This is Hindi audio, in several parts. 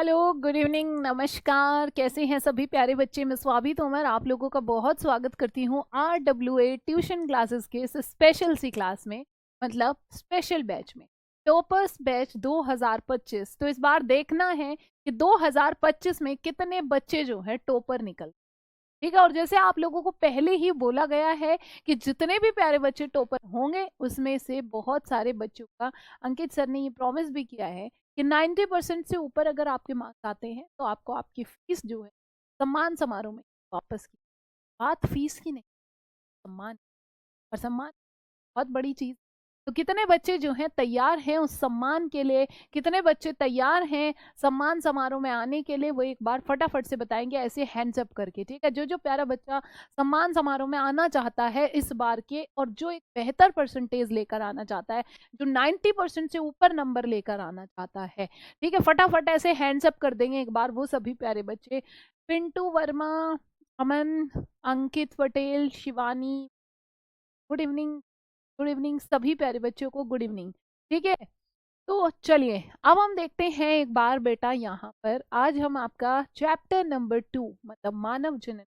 हेलो, गुड इवनिंग, नमस्कार। कैसे हैं सभी प्यारे बच्चे? मैं स्वाति तोमर आप लोगों का बहुत स्वागत करती हूँ RWA ट्यूशन क्लासेस के इस स्पेशल सी क्लास में, मतलब स्पेशल बैच में, टॉपर्स बैच 2025। तो इस बार देखना है कि 2025 में कितने बच्चे जो है टॉपर निकल, ठीक है। और जैसे आप लोगों को पहले ही बोला गया है कि जितने भी प्यारे बच्चे टॉपर होंगे उसमें से बहुत सारे बच्चों का, अंकित सर ने ये प्रॉमिस भी किया है कि 90% से ऊपर अगर आपके मार्क्स आते हैं तो आपको आपकी फीस जो है सम्मान समारोह में वापस की। बात फीस की नहीं, सम्मान। और सम्मान बहुत बड़ी चीज। तो कितने बच्चे जो हैं तैयार हैं उस सम्मान के लिए, कितने बच्चे तैयार हैं सम्मान समारोह में आने के लिए, वो एक बार फटाफट से बताएंगे ऐसे हैंड्स अप करके, ठीक है। जो जो प्यारा बच्चा सम्मान समारोह में आना चाहता है इस बार के, और जो एक बेहतर परसेंटेज लेकर आना चाहता है, जो 90% से ऊपर नंबर लेकर आना चाहता है, ठीक है, फटाफट ऐसे हैंड्स अप कर देंगे एक बार वो सभी प्यारे बच्चे। Pintu Verma, Aman, Ankit Patel, Shivani, good evening. Good evening सभी प्यारे बच्चों को, गुड इवनिंग, ठीक है। तो चलिए अब हम देखते हैं एक बार बेटा, यहाँ पर आज हम आपका चैप्टर नंबर 2 मतलब मानव जनन,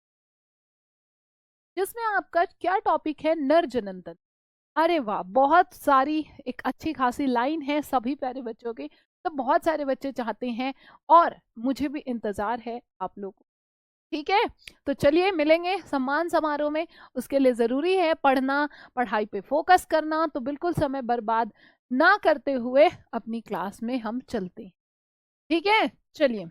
जिसमें आपका क्या टॉपिक है, नर जनन तंत्र। अरे वाह, बहुत सारी एक अच्छी खासी लाइन है सभी प्यारे बच्चों की। तो बहुत सारे बच्चे चाहते हैं और मुझे भी इंतजार है आप लोगों को, ठीक है। तो चलिए मिलेंगे सम्मान समारोह में। उसके लिए जरूरी है पढ़ना, पढ़ाई पे फोकस करना। तो बिल्कुल समय बर्बाद ना करते हुए अपनी क्लास में हम चलते हैं, ठीक है। चलिए,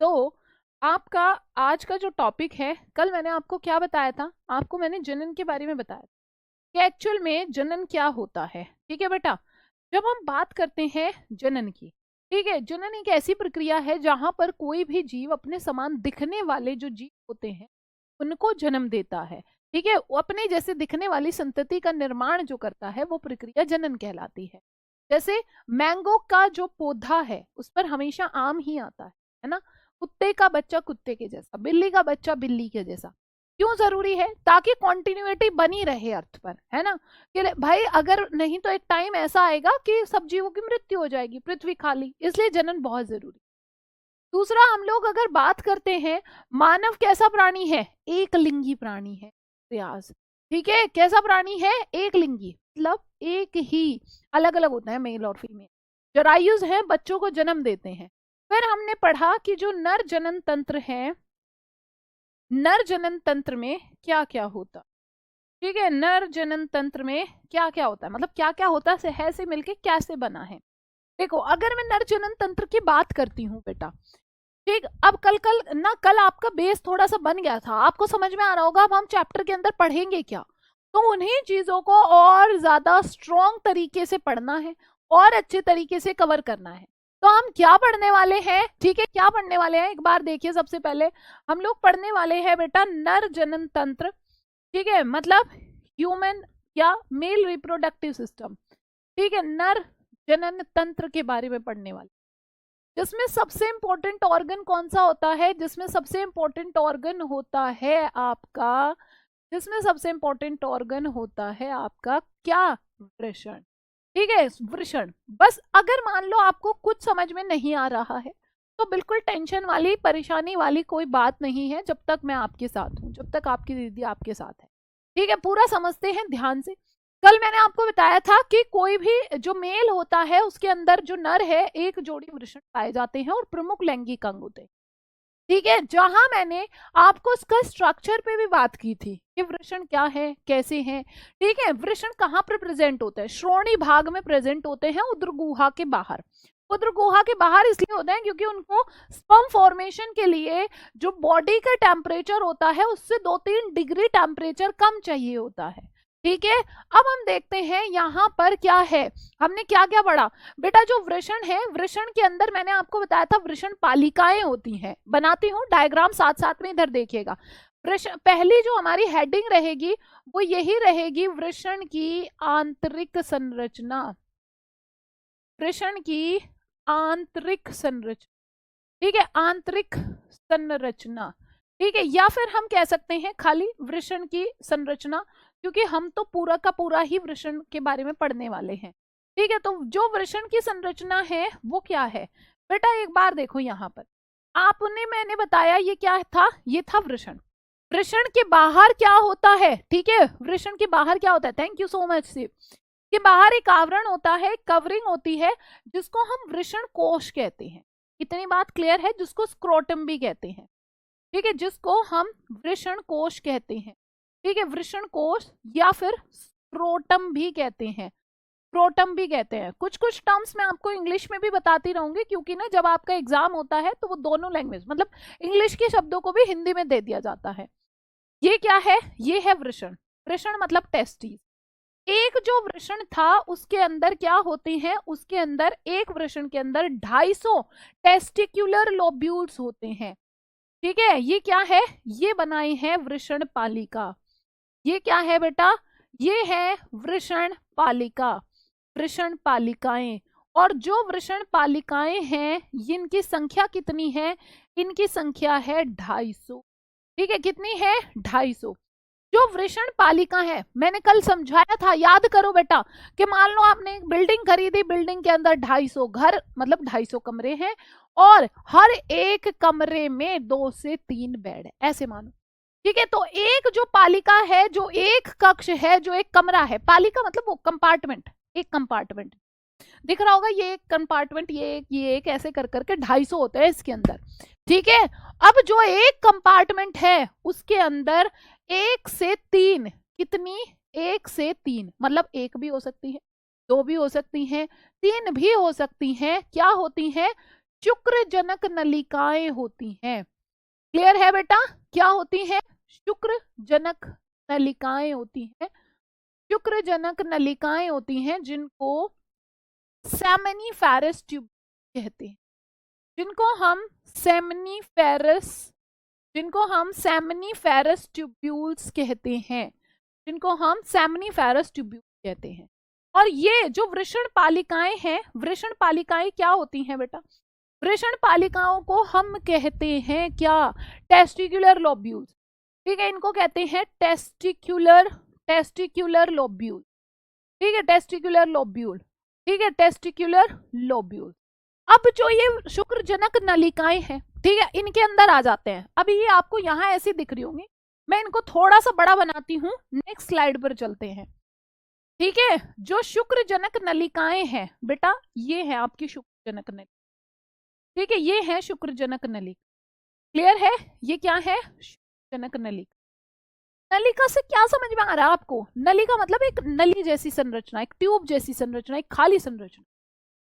तो आपका आज का जो टॉपिक है, कल मैंने आपको क्या बताया था, आपको मैंने जनन के बारे में बताया था कि एक्चुअल में जनन क्या होता है, ठीक है बेटा। जब हम बात करते हैं जनन की, ठीक है, जनन एक ऐसी प्रक्रिया है जहां पर कोई भी जीव अपने समान दिखने वाले जो जीव होते हैं उनको जन्म देता है, ठीक है। वो अपने जैसे दिखने वाली संतति का निर्माण जो करता है वो प्रक्रिया जनन कहलाती है। जैसे मैंगो का जो पौधा है उस पर हमेशा आम ही आता है ना। कुत्ते का बच्चा कुत्ते के जैसा, बिल्ली का बच्चा बिल्ली के जैसा। क्यों जरूरी है? ताकि कॉन्टिन्यूटी बनी रहे अर्थ पर, है ना। कि भाई अगर नहीं तो एक टाइम ऐसा आएगा कि सब जीवों की मृत्यु हो जाएगी, पृथ्वी खाली, इसलिए जनन बहुत जरूरी। दूसरा, हम लोग अगर बात करते हैं, मानव कैसा प्राणी है? एक लिंगी प्राणी है, प्रयास, ठीक है। कैसा प्राणी है? एक लिंगी, मतलब एक ही, अलग अलग होता है मेल और फीमेल। जरायुज है, बच्चों को जन्म देते हैं। फिर हमने पढ़ा कि जो नर जनन तंत्र है, नर जनन तंत्र में क्या क्या होता, ठीक है। नर जनन तंत्र में क्या क्या होता है, मतलब क्या क्या होता है से मिलके कैसे बना है। देखो, अगर मैं नर जनन तंत्र की बात करती हूँ बेटा, ठीक, अब कल आपका बेस थोड़ा सा बन गया था, आपको समझ में आ रहा होगा अब हम चैप्टर के अंदर पढ़ेंगे क्या। तो उन्हीं चीजों को और ज्यादा स्ट्रॉन्ग तरीके से पढ़ना है और अच्छे तरीके से कवर करना है। तो हम क्या पढ़ने वाले हैं, ठीक है, क्या पढ़ने वाले हैं एक बार देखिए। सबसे पहले हम लोग पढ़ने वाले हैं बेटा नर जनन तंत्र, ठीक है, मतलब ह्यूमन या मेल रिप्रोडक्टिव सिस्टम, ठीक है। नर जनन तंत्र के बारे में पढ़ने वाले, जिसमें सबसे इंपॉर्टेंट ऑर्गन कौन सा होता है? जिसमें सबसे इंपॉर्टेंट ऑर्गन होता है आपका, जिसमें सबसे इंपॉर्टेंट ऑर्गन होता है आपका क्या? वृषण, ठीक है, वृषण। बस अगर मान लो आपको कुछ समझ में नहीं आ रहा है तो बिल्कुल टेंशन वाली, परेशानी वाली कोई बात नहीं है, जब तक मैं आपके साथ हूं, जब तक आपकी दीदी आपके साथ है, ठीक है। पूरा समझते हैं ध्यान से। कल मैंने आपको बताया था कि कोई भी जो मेल होता है उसके अंदर जो नर है, एक जोड़ी वृषण पाए जाते हैं और प्रमुख लैंगिक अंग होते हैं, ठीक है। जहां मैंने आपको इसका स्ट्रक्चर पे भी बात की थी कि वृषण क्या है, कैसे हैं, ठीक है। वृषण कहाँ पर प्रेजेंट होते हैं? श्रोणी भाग में प्रेजेंट होते हैं, उदर गुहा के बाहर। उदर गुहा के बाहर इसलिए होते हैं क्योंकि उनको स्पर्म फॉर्मेशन के लिए जो बॉडी का टेम्परेचर होता है उससे 2-3 डिग्री टेम्परेचर कम चाहिए होता है, ठीक है। अब हम देखते हैं यहाँ पर क्या है, हमने क्या क्या पढ़ा बेटा। जो वृषण है, वृषण के अंदर मैंने आपको बताया था वृषण पालिकाएं होती हैं। बनाती हूँ डायग्राम साथ साथ में, इधर देखिएगा। वृषण, पहली जो हमारी हेडिंग रहेगी वो यही रहेगी, वृषण की आंतरिक संरचना, वृषण की आंतरिक संरचना, ठीक है, आंतरिक संरचना, ठीक है। या फिर हम कह सकते हैं खाली वृषण की संरचना, क्योंकि हम तो पूरा का पूरा ही वृषण के बारे में पढ़ने वाले हैं, ठीक है। तो जो वृषण की संरचना है वो क्या है? बेटा एक बार देखो यहाँ पर, आपने मैंने बताया ये क्या था, ये था वृषण। वृषण के बाहर क्या होता है, ठीक है, वृषण के बाहर क्या होता है, thank you so much Shiv, के बाहर एक आवरण होता है, कवरिंग होती है, जिसको हम वृषण कोश कहते हैं। इतनी बात क्लियर है, जिसको स्क्रोटम भी कहते हैं, ठीक है, जिसको हम वृषण कोश कहते हैं, ठीक है, वृषण कोश या फिर स्क्रोटम भी कहते हैं, स्क्रोटम भी कहते हैं। कुछ कुछ टर्म्स मैं आपको इंग्लिश में भी बताती रहूंगी, क्योंकि ना जब आपका एग्जाम होता है तो वो दोनों लैंग्वेज, मतलब इंग्लिश के शब्दों को भी हिंदी में दे दिया जाता है। ये क्या है, ये है वृषण। वृषण मतलब टेस्टिस। एक जो वृषण था उसके अंदर क्या होते हैं, उसके अंदर एक वृषण के अंदर 250 टेस्टिक्युलर लोब्यूल्स होते हैं, ठीक है। ये क्या है, ये बनाए हैं वृषण पालिका। ये क्या है बेटा, ये है वृषण पालिका, वृषण पालिकाएं। और जो वृषण पालिकाएं हैं, इनकी संख्या कितनी है, इनकी संख्या है 250, ठीक है, कितनी है 250। जो वृषण पालिका है, मैंने कल समझाया था, याद करो बेटा, कि मान लो आपने एक बिल्डिंग खरीदी, बिल्डिंग के अंदर 250 घर, मतलब 250 कमरे हैं, और हर एक कमरे में 2 से 3 बेड, ऐसे मानो, ठीक है। तो एक जो पालिका है, जो एक कक्ष है, जो एक कमरा है, पालिका मतलब वो कंपार्टमेंट, एक कंपार्टमेंट दिख रहा होगा, ये एक कंपार्टमेंट, ये एक ऐसे कर करके 250 होते हैं इसके अंदर, ठीक है। अब जो एक कंपार्टमेंट है उसके अंदर 1 से 3, कितनी, 1 से 3, मतलब 1 भी हो सकती है, 2 भी हो सकती हैं, 3 भी हो सकती हैं, क्या होती हैं, शुक्रजनक नलिकाएं होती हैं। क्लियर है बेटा, क्या होती हैं, शुक्रजनक नलिकाएं होती हैं, शुक्रजनक नलिकाएं होती हैं, जिनको सेमिनिफेरस ट्यूब कहते हैं, जिनको हम सेमिनिफेरस ट्यूब्यूल्स कहते हैं, जिनको हम सेमिनिफेरस ट्यूब्यूल्स कहते हैं। और ये जो वृषण पालिकाएं हैं, वृषण पालिकाएं क्या होती हैं बेटा, वृषण पालिकाओं को हम कहते हैं क्या, टेस्टिक्युलर लोब्यूल्स, ठीक है, इनको कहते हैं टेस्टिक्युलर लोब्यूल, ठीक है, टेस्टिक्युलर लोब्यूल, ठीक है, टेस्टिक्युलर लोब्यूल। अब जो ये शुक्रजनक नलिकाएं हैं, ठीक है, इनके अंदर आ जाते हैं। अभी ये आपको यहाँ ऐसी दिख रही होंगी, मैं इनको थोड़ा सा बड़ा बनाती हूँ, नेक्स्ट स्लाइड पर चलते हैं, ठीक है। जो शुक्रजनक नलिकाएं हैं बेटा, ये है आपकी शुक्रजनक नलिका, ठीक है, ये है शुक्रजनक नलिका, क्लियर है, ये क्या है, शुक्रजनक नलिका। नलिका से क्या समझ में आ रहा है आपको, नलिका मतलब एक नली जैसी संरचना, एक ट्यूब जैसी संरचना, एक खाली संरचना,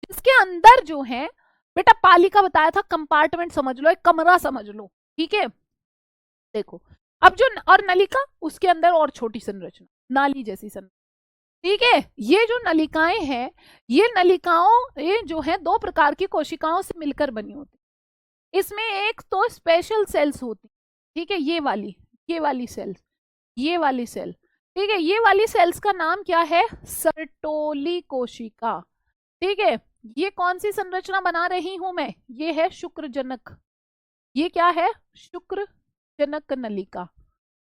जिसके अंदर जो है बेटा, पालिका बताया था, कंपार्टमेंट समझ लो, एक कमरा समझ लो, ठीक है। देखो अब जो और नलिका, उसके अंदर और छोटी संरचना, नाली जैसी संरचना, ठीक है। ये जो नलिकाएं हैं, ये नलिकाओं, ये जो है 2 प्रकार की कोशिकाओं से मिलकर बनी होती, इसमें एक तो स्पेशल सेल्स होती, ठीक है, ये वाली सेल्स, ये वाली सेल, ठीक है, ये वाली सेल्स का नाम क्या है, सर्टोली कोशिका, ठीक है। ये कौन सी संरचना बना रही हूं मैं, ये है शुक्रजनक, ये क्या है, शुक्रजनक नलिका,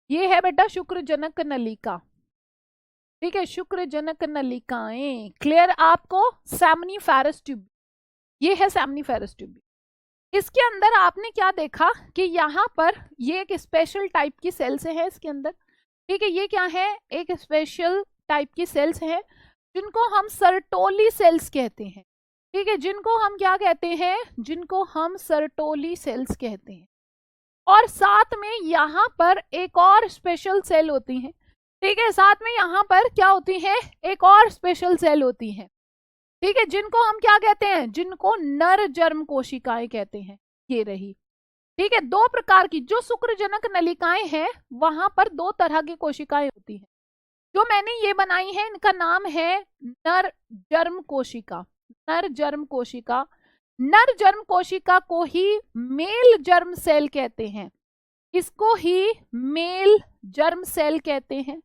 ये है बेटा शुक्रजनक नलिका, ठीक है, शुक्रजनक नलिकाएं, क्लियर आपको, सेमिनिफेरस ट्यूब, ये है सेमिनिफेरस ट्यूब। इसके अंदर आपने क्या देखा कि यहाँ पर ये एक स्पेशल टाइप की सेल्स है इसके अंदर, ठीक है, ये क्या है, एक स्पेशल टाइप की सेल्स है, जिनको हम सर्टोली सेल्स कहते हैं, ठीक है, जिनको हम क्या कहते हैं, जिनको हम सर्टोली सेल्स कहते हैं। और साथ में यहाँ पर एक और स्पेशल सेल होती है, ठीक है, साथ में यहाँ पर क्या होती है, एक और स्पेशल सेल होती है, ठीक है, जिनको हम क्या कहते हैं, जिनको नर जर्म कोशिकाएं कहते हैं, ये रही, ठीक है। 2 प्रकार की जो शुक्रजनक नलिकाएं हैं, वहां पर 2 तरह की कोशिकाएं होती हैं, जो मैंने ये बनाई है, इनका नाम है नर जर्म कोशिका, नर जर्म कोशिका। नर जर्म कोशिका को ही मेल जर्म सेल कहते हैं, इसको ही मेल जर्म सेल कहते हैं,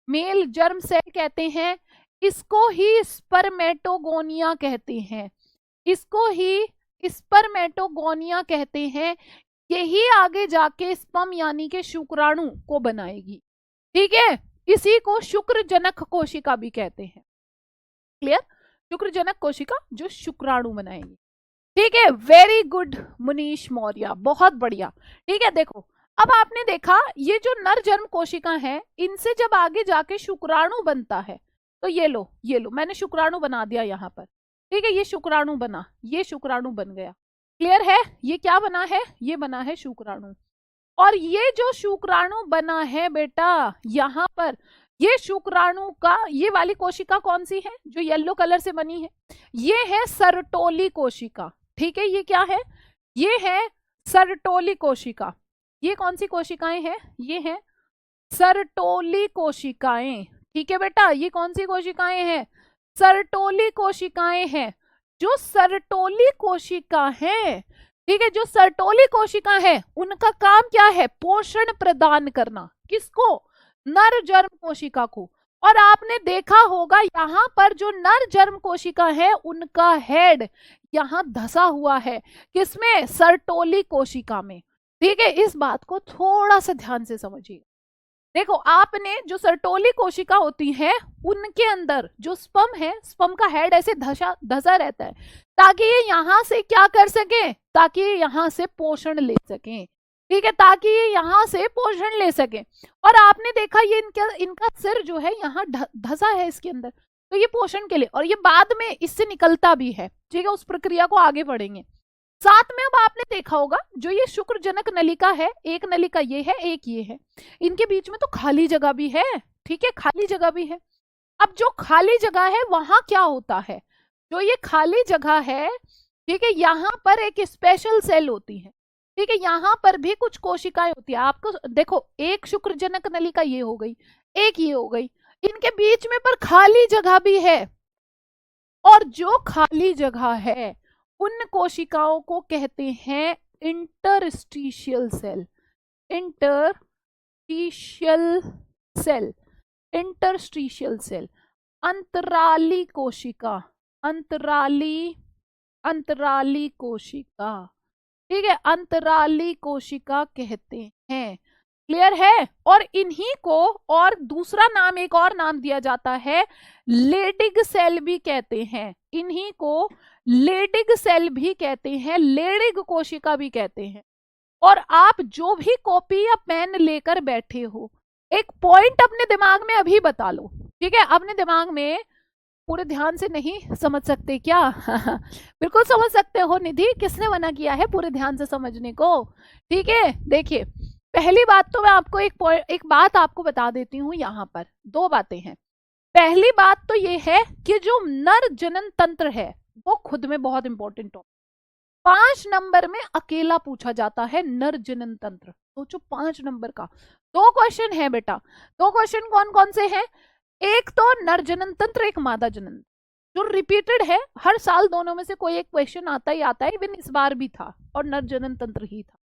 मेल जर्म सेल कहते हैं, इसको ही स्पर्मेटोगोनिया कहते हैं, इसको ही स्पर्मेटोगोनिया कहते हैं। यही आगे जाके स्पर्म यानी के शुक्राणु को बनाएगी, ठीक है, इसी को शुक्रजनक कोशिका भी कहते हैं, क्लियर, शुक्रजनक कोशिका जो शुक्राणु बनाएगी, ठीक है, वेरी गुड मुनीश मौर्य, बहुत बढ़िया। ठीक है, देखो अब आपने देखा ये जो नर जन्म कोशिका है, इनसे जब आगे जाके शुक्राणु बनता है, तो ये लो मैंने शुक्राणु बना दिया यहाँ पर। ठीक है, ये शुक्राणु बना, ये शुक्राणु बन गया। क्लियर है, ये क्या बना है, ये बना है शुक्राणु। और ये जो शुक्राणु बना है बेटा यहाँ पर, ये शुक्राणु का ये वाली कोशिका कौन सी है जो येलो कलर से बनी है, ये है सर्टोली कोशिका। ठीक है, ये क्या है, ये है सर्टोली कोशिका। ये कौन सी कोशिकाएं हैं, ये है सर्टोली कोशिकाएं। ठीक है बेटा, ये कौन सी कोशिकाएं हैं, सर्टोली कोशिकाएं हैं। जो सर्टोली कोशिका है, ठीक है, जो सर्टोली कोशिका है, उनका काम क्या है, पोषण प्रदान करना। किसको, नर जर्म कोशिका को। और आपने देखा होगा यहाँ पर जो नर जर्म कोशिका है, उनका हेड यहाँ धसा हुआ है, किसमें, सर्टोली कोशिका में। ठीक है, इस बात को थोड़ा सा ध्यान से समझिए। देखो आपने जो सर्टोली कोशिका होती है, उनके अंदर जो स्पर्म है, स्पर्म का हेड ऐसे धसा रहता है, ताकि ये यहाँ से क्या कर सके, ताकि ये यहाँ से पोषण ले सके। ठीक है, ताकि ये यहाँ से पोषण ले सके। और आपने देखा ये इनका सिर जो है यहाँ धसा है इसके अंदर, तो ये पोषण के लिए, और ये बाद में इससे निकलता भी है। ठीक है, उस प्रक्रिया को आगे बढ़ेंगे। साथ में अब आपने देखा होगा जो ये शुक्रजनक नलिका है, एक नलिका ये है, एक ये है, इनके बीच में तो खाली जगह भी है। ठीक है, खाली जगह भी है। अब जो खाली जगह है वहां क्या होता है, जो ये खाली जगह है, ठीक है, यहाँ पर एक स्पेशल सेल होती है। ठीक है, यहाँ पर भी कुछ कोशिकाएं होती है। आपको देखो, एक शुक्रजनक नलिका ये हो गई, एक ये हो गई, इनके बीच में पर खाली जगह भी है। और जो खाली जगह है उन कोशिकाओं को कहते हैं interstitial cell. Interstitial cell, interstitial cell, अंतराली कोशिका, अंतराली कोशिका। ठीक है, अंतराली कोशिका कहते हैं। क्लियर है, और इन्हीं को और दूसरा नाम, एक और नाम दिया जाता है, लेडिग सेल भी कहते हैं। इन्हीं को लेडिग सेल भी कहते हैं, लेडिग कोशिका भी कहते हैं। और आप जो भी कॉपी या पेन लेकर बैठे हो, एक पॉइंट अपने दिमाग में अभी बता लो। ठीक है, अपने दिमाग में पूरे ध्यान से नहीं समझ सकते क्या? बिल्कुल समझ सकते हो निधि, किसने मना किया है पूरे ध्यान से समझने को? ठीक है, देखिए पहली बात तो मैं आपको एक बात आपको बता देती हूँ। यहाँ पर दो बातें हैं। पहली बात तो ये है कि जो नर जनन तंत्र है वो खुद में बहुत इंपॉर्टेंट हो। 5 नंबर में अकेला पूछा जाता है नर जनन तंत्र। सोचो 5 नंबर का 2 क्वेश्चन है बेटा। 2 क्वेश्चन कौन कौन से हैं? एक तो नर जनन तंत्र, एक मादा जनन, जो रिपीटेड है हर साल, दोनों में से कोई एक क्वेश्चन आता ही आता है। इवन इस बार भी था और नर जनन तंत्र ही था।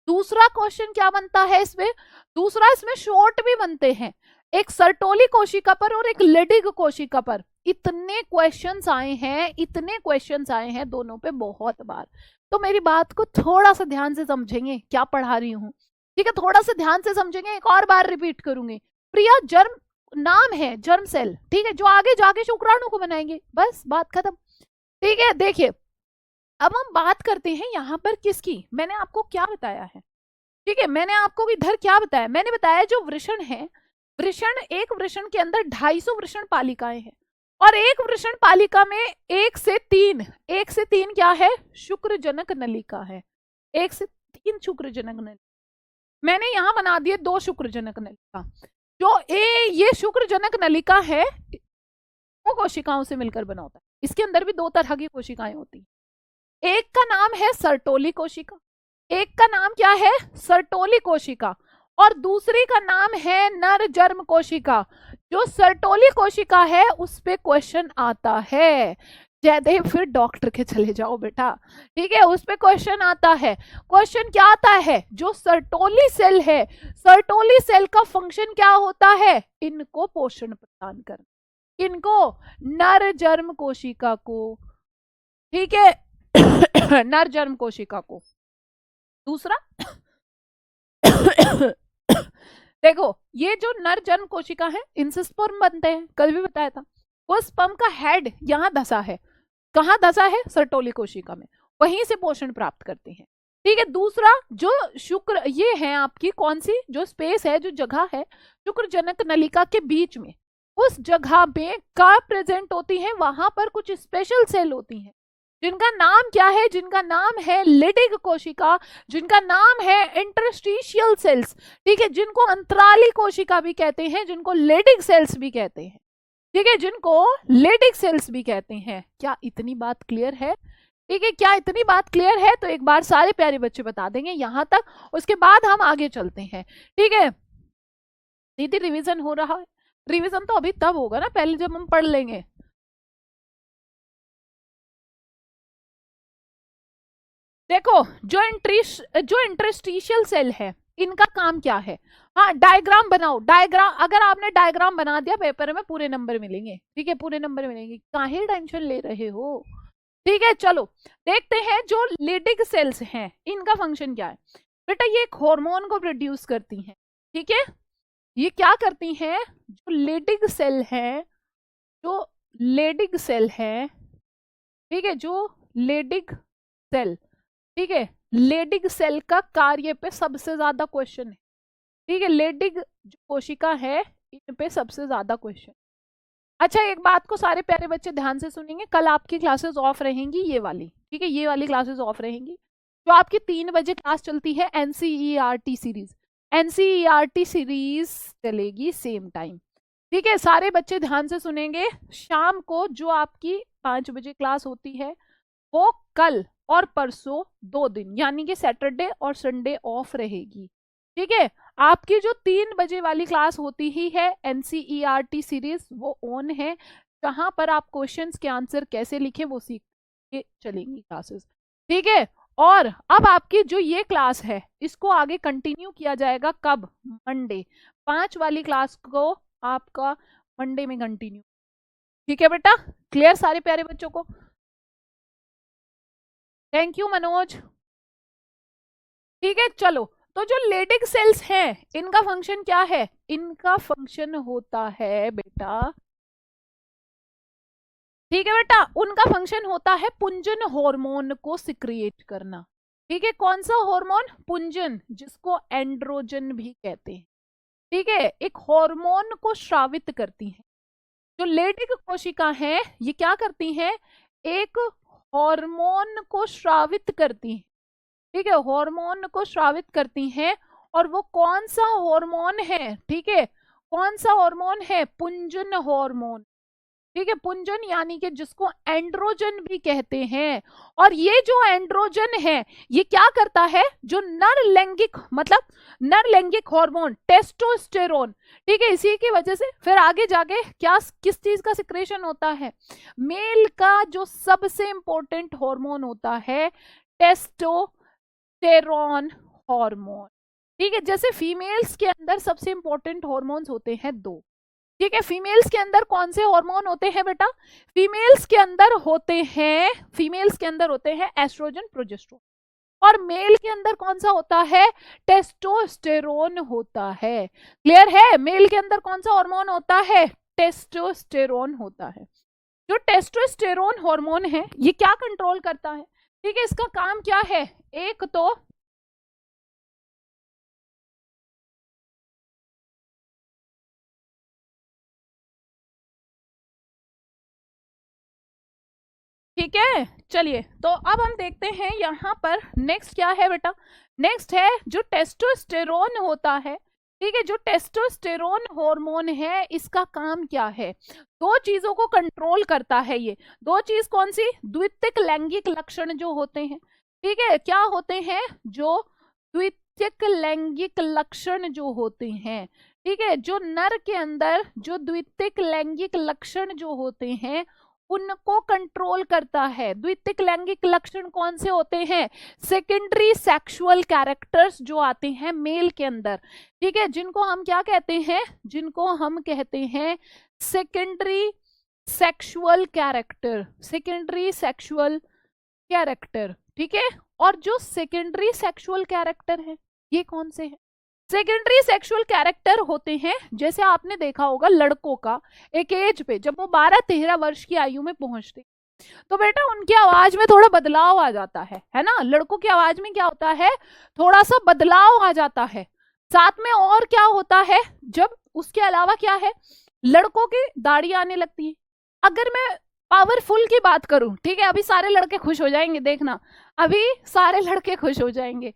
दूसरा क्वेश्चन क्या बनता है इसमें? दूसरा इसमें शॉर्ट भी बनते हैं, एक सर्टोली कोशिका पर और एक लेडिग कोशिका पर। इतने क्वेश्चंस आए हैं, इतने क्वेश्चंस आए हैं दोनों पे बहुत बार। तो मेरी बात को थोड़ा सा ध्यान से समझेंगे क्या पढ़ा रही हूँ? ठीक है, थोड़ा सा ध्यान से समझेंगे। एक और बार रिपीट करूंगी। प्रिया जर्म नाम है, जर्म सेल, ठीक है, जो आगे जाके शुक्राणु को बनाएंगे। बस बात खत्म। ठीक है, देखिए अब हम बात करते हैं यहाँ पर किसकी। मैंने आपको क्या बताया है? ठीक है, मैंने आपको इधर क्या बताया? मैंने बताया जो वृषण है, वृषण, एक वृषण के अंदर 250 वृषण पालिकाएं हैं, और एक वृषण पालिका में 1 से 3 क्या है? शुक्रजनक नलिका है। 1 से 3 शुक्रजनक नलिका। मैंने यहाँ बना दिए 2 शुक्रजनक नलिका। जो ये शुक्रजनक नलिका है वो कोशिकाओं से मिलकर बना होता है। इसके अंदर भी 2 तरह की कोशिकाएं होती हैं। एक का नाम है सर्टोली कोशिका, एक का नाम क्या है? सर्टोली कोशिका, और दूसरी का नाम है नर जर्म कोशिका। जो सर्टोली कोशिका है उस पे क्वेश्चन आता है। जयदेव फिर डॉक्टर के चले जाओ बेटा। ठीक है, उस पे क्वेश्चन आता है। क्वेश्चन क्या आता है? जो सर्टोली सेल है, सर्टोली सेल का फंक्शन क्या होता है? इनको पोषण प्रदान करना। इनको? नर जर्म कोशिका को। ठीक है, नर जर्म कोशिका को। दूसरा देखो, ये जो नर जन्म कोशिका है इनसे स्पर्म बनते हैं, कल भी बताया था। वो स्पर्म का हेड यहाँ धसा है। कहाँ धसा है? सर्टोली कोशिका में। वहीं से पोषण प्राप्त करते हैं। ठीक है, दूसरा जो शुक्र, ये है आपकी कौन सी जो स्पेस है, जो जगह है शुक्रजनक नलिका के बीच में, उस जगह में का प्रेजेंट होती है, वहां पर कुछ स्पेशल सेल होती हैं जिनका नाम क्या है, जिनका नाम है लिडिग कोशिका, जिनका नाम है इंटरस्टिशियल सेल्स। ठीक है, जिनको अंतराली कोशिका भी कहते हैं, जिनको लिडिग सेल्स भी कहते हैं। ठीक है, जिनको लिडिग सेल्स भी कहते हैं। क्या इतनी बात क्लियर है? ठीक है, क्या इतनी बात क्लियर है? तो एक बार सारे प्यारे बच्चे बता देंगे यहां तक, उसके बाद हम आगे चलते हैं। ठीक है, दीदी रिवीजन हो रहा है? रिवीजन तो अभी तब होगा ना, पहले जब हम पढ़ लेंगे। देखो, जो इंटरस्टिशियल सेल है, इनका काम क्या है? हाँ, डायग्राम बनाओ। डायग्राम, अगर आपने डायग्राम बना दिया पेपर में पूरे नंबर मिलेंगे। ठीक है, पूरे नंबर मिलेंगे, काहे टेंशन ले रहे हो? ठीक है, चलो देखते हैं जो लिडिग सेल्स हैं इनका फंक्शन क्या है। बेटा, ये एक हार्मोन को प्रोड्यूस करती हैं। ठीक है, ये क्या करती हैं? जो लिडिग सेल है, जो लेडिग सेल है, ठीक है, जो लेडिग सेल, ठीक है, लेडिग सेल का कार्य पे सबसे ज्यादा क्वेश्चन है। ठीक है, लेडिग जो कोशिका है इन पे सबसे ज्यादा क्वेश्चन। अच्छा, एक बात को सारे प्यारे बच्चे ध्यान से सुनेंगे, कल आपकी क्लासेस ऑफ रहेंगी ये वाली। ठीक है, ये वाली क्लासेस ऑफ रहेंगी। जो आपकी 3 बजे क्लास चलती है एनसीईआरटी सीरीज, एनसीईआरटी सीरीज चलेगी सेम टाइम। ठीक है, सारे बच्चे ध्यान से सुनेंगे। शाम को जो आपकी 5 बजे क्लास होती है वो कल और परसों 2 दिन, यानी कि सैटरडे और संडे ऑफ रहेगी। ठीक है, आपकी जो 3 बजे वाली क्लास होती ही है एनसीईआरटी सीरीज, वो ऑन है, जहां पर आप क्वेश्चंस के आंसर कैसे लिखे वो सीख के चलेंगी क्लासेस। ठीक है, और अब आपकी जो ये क्लास है इसको आगे कंटिन्यू किया जाएगा कब? मंडे। 5 वाली क्लास को आपका मंडे में कंटिन्यू। ठीक है बेटा, क्लियर सारे प्यारे बच्चों को? Thank you Manoj. ठीक है, चलो, तो जो लेडिग सेल्स हैं इनका फंक्शन क्या है? इनका फंक्शन होता है बेटा, ठीक है बेटा, उनका फंक्शन होता है पुंजन हार्मोन को सिक्रिएट करना। ठीक है, कौन सा हार्मोन? पुंजन, जिसको एंड्रोजन भी कहते हैं। ठीक है, एक हार्मोन को स्रावित करती है। जो लेडिग कोशिका है ये क्या करती हैं? एक हार्मोन को स्रावित करती हैं। ठीक है, हार्मोन को स्रावित करती हैं, और वो कौन सा हार्मोन है? ठीक है, कौन सा हार्मोन है? पुंजन हार्मोन। ठीक है, पुंजन यानी कि जिसको एंड्रोजन भी कहते हैं। और ये जो एंड्रोजन है ये क्या करता है? जो नर लैंगिक, मतलब नर लैंगिक हार्मोन टेस्टोस्टेरोन, ठीक है, इसी की वजह से फिर आगे जाके क्या, किस चीज का सिक्रेशन होता है? मेल का जो सबसे इंपॉर्टेंट हार्मोन होता है टेस्टोस्टेरोन हार्मोन। ठीक है, जैसे फीमेल्स के अंदर सबसे इंपॉर्टेंट हार्मोन्स होते हैं 2। ठीक है, फीमेल्स के अंदर कौन से हार्मोन होते हैं बेटा? फीमेल्स के अंदर होते हैं एस्ट्रोजन, प्रोजेस्टेरोन। और मेल के अंदर कौन सा होता है? टेस्टोस्टेरोन होता है। क्लियर है? मेल के अंदर कौन सा हार्मोन होता है? टेस्टोस्टेरोन होता है। जो टेस्टोस्टेरोन हार्मोन है ये क्या कंट्रोल करता है? ठीक है, इसका काम क्या है? एक तो ठीक है, चलिए, तो अब हम देखते हैं यहाँ पर नेक्स्ट क्या है बेटा। नेक्स्ट है जो टेस्टोस्टेरोन होता है। ठीक है, जो टेस्टोस्टेरोन हार्मोन है इसका काम क्या है? 2 चीजों को कंट्रोल करता है ये। 2 चीज कौन सी? द्वितीयक लैंगिक लक्षण जो होते हैं। ठीक है, क्या होते हैं? जो द्वितीयक लैंगिक लक्षण जो होते हैं। ठीक है, जो नर के अंदर जो द्वितीयक लैंगिक लक्षण जो होते हैं उनको कंट्रोल करता है। द्वितीयक लैंगिक लक्षण कौन से होते हैं? सेकेंडरी सेक्सुअल कैरेक्टर्स जो आते हैं मेल के अंदर। ठीक है, जिनको हम क्या कहते हैं? जिनको हम कहते हैं secondary sexual character, secondary sexual character. ठीक है, और जो सेकेंडरी सेक्सुअल कैरेक्टर है ये कौन से हैं? सेकेंडरी सेक्सुअल कैरेक्टर होते हैं, जैसे आपने देखा होगा लड़कों का एक एज पे जब वो 12-13 वर्ष की आयु में पहुंचते तो बेटा उनकी आवाज में थोड़ा बदलाव आ जाता है ना। लड़कों की आवाज में क्या होता है, थोड़ा सा बदलाव आ जाता है। साथ में और क्या होता है, जब उसके अलावा क्या है, लड़कों की दाढ़ी आने लगती है। अगर मैं पावरफुल की बात करूं, ठीक है, अभी सारे लड़के खुश हो जाएंगे, देखना अभी सारे लड़के खुश हो जाएंगे।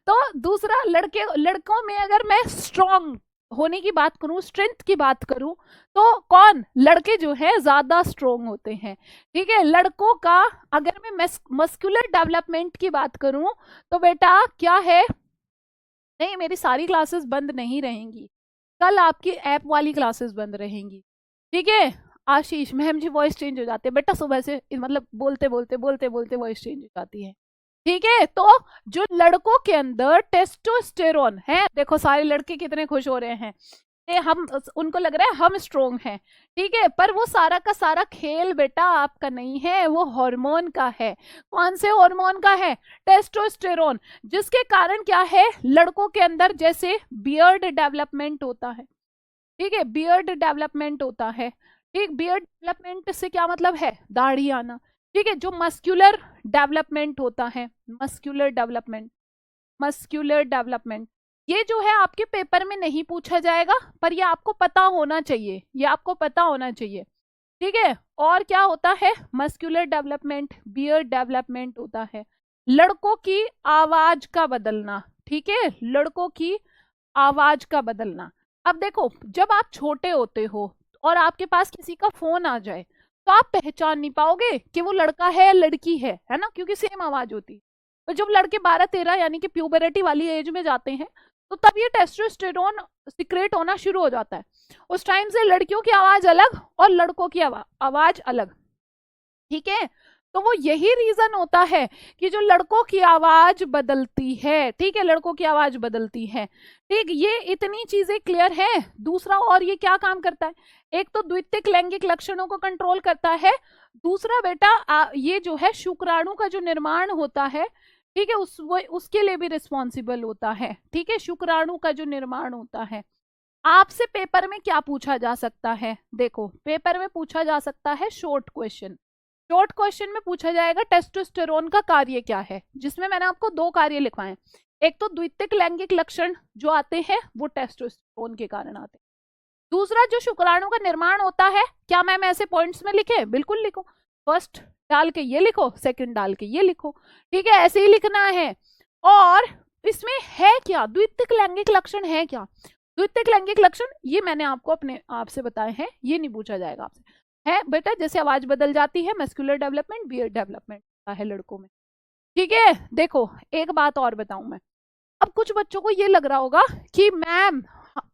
तो दूसरा, लड़कों में अगर मैं स्ट्रॉन्ग होने की बात करूं, स्ट्रेंथ की बात करूं, तो कौन, लड़के जो है ज्यादा स्ट्रॉन्ग होते हैं। ठीक है, लड़कों का अगर मैं मस्कुलर डेवलपमेंट की बात करूं तो बेटा क्या है, नहीं मेरी सारी क्लासेस बंद नहीं रहेंगी, कल आपकी ऐप वाली क्लासेस बंद रहेंगी। ठीक है, आशीष मैम जी वॉइस चेंज हो जाते हैं बेटा, सुबह से मतलब बोलते बोलते वॉइस चेंज हो जाती है। ठीक है, तो जो लड़कों के अंदर टेस्टोस्टेरोन है, देखो सारे लड़के कितने खुश हो रहे हैं, हम उनको लग रहा है हम स्ट्रोंग हैं। ठीक है, पर वो सारा का सारा खेल बेटा आपका नहीं है, वो हार्मोन का है। कौन से हार्मोन का है, टेस्टोस्टेरोन, जिसके कारण क्या है, लड़कों के अंदर जैसे बियर्ड डेवलपमेंट होता है। ठीक है, बियर्ड डेवलपमेंट होता है। ठीक, बियर्ड डेवलपमेंट से क्या मतलब है, दाढ़ी आना। ठीक है, जो मस्कुलर डेवलपमेंट होता है, मस्कुलर डेवलपमेंट ये जो है आपके पेपर में नहीं पूछा जाएगा, पर ये आपको पता होना चाहिए, ये आपको पता होना चाहिए। ठीक है, और क्या होता है, मस्कुलर डेवलपमेंट, बियर्ड डेवलपमेंट होता है। लड़कों की आवाज का बदलना, ठीक है, लड़कों की आवाज का बदलना। अब देखो, जब आप छोटे होते हो और आपके पास किसी का फोन आ जाए तो आप पहचान नहीं पाओगे कि वो लड़का है या लड़की है ना, क्योंकि सेम आवाज होती है। तो जब लड़के 12-13 यानी कि प्यूबरिटी वाली एज में जाते हैं, तो तब ये टेस्टोस्टेरोन सिक्रेट होना शुरू हो जाता है। उस टाइम से लड़कियों की आवाज अलग और लड़कों की आवाज अलग। ठीक है, तो वो यही रीजन होता है कि जो लड़कों की आवाज बदलती है। ठीक है, लड़कों की आवाज बदलती है। ठीक, ये इतनी चीजें क्लियर है। दूसरा, और ये क्या काम करता है, एक तो द्वितीयक लैंगिक लक्षणों को कंट्रोल करता है, दूसरा बेटा ये जो है शुक्राणु का जो निर्माण होता है, ठीक है, उसके लिए भी रिस्पॉन्सिबल होता है। ठीक है, शुक्राणु का जो निर्माण होता है। आपसे पेपर में क्या पूछा जा सकता है, देखो पेपर में पूछा जा सकता है शॉर्ट क्वेश्चन। शॉर्ट क्वेश्चन में पूछा जाएगा टेस्टोस्टेरोन का कार्य क्या है, जिसमें मैंने आपको 2 कार्य लिखवाए। एक तो द्वितीयक लैंगिक लक्षण जो आते हैं वो टेस्टोस्टेरोन के कारण आते हैं। दूसरा, जो शुक्राणु का निर्माण होता है, क्या मैम ऐसे पॉइंट्स में लिखे, बिल्कुल लिखो, फर्स्ट डाल के ये लिखो, सेकंड डाल के ये लिखो। ठीक है, ऐसे ही लिखना है। और इसमें है क्या, द्वितीयक लैंगिक लक्षण है क्या, द्वितीयक लैंगिक लक्षण ये मैंने आपको अपने आप से बताए हैं, ये नहीं पूछा जाएगा आपसे। है बेटा, जैसे आवाज बदल जाती है, मस्कुलर डेवलपमेंट, बियर्ड डेवलपमेंट होता है लड़कों में। ठीक है, देखो एक बात और बताऊं मैं, अब कुछ बच्चों को ये लग रहा होगा कि मैम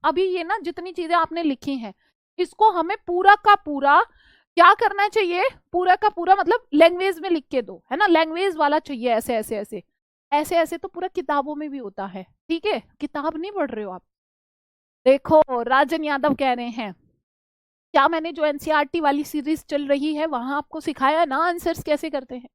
अभी ये ना जितनी चीजें आपने लिखी हैं, इसको हमें पूरा का पूरा क्या करना चाहिए, पूरा का पूरा मतलब लैंग्वेज में लिख के दो, है ना, लैंग्वेज वाला चाहिए, ऐसे ऐसे ऐसे ऐसे ऐसे। तो पूरा किताबों में भी होता है। ठीक है, किताब नहीं पढ़ रहे हो आप। देखो राजन यादव कह रहे हैं, क्या मैंने जो एनसीईआरटी वाली सीरीज चल रही है वहां आपको सिखाया ना आंसर्स कैसे करते हैं।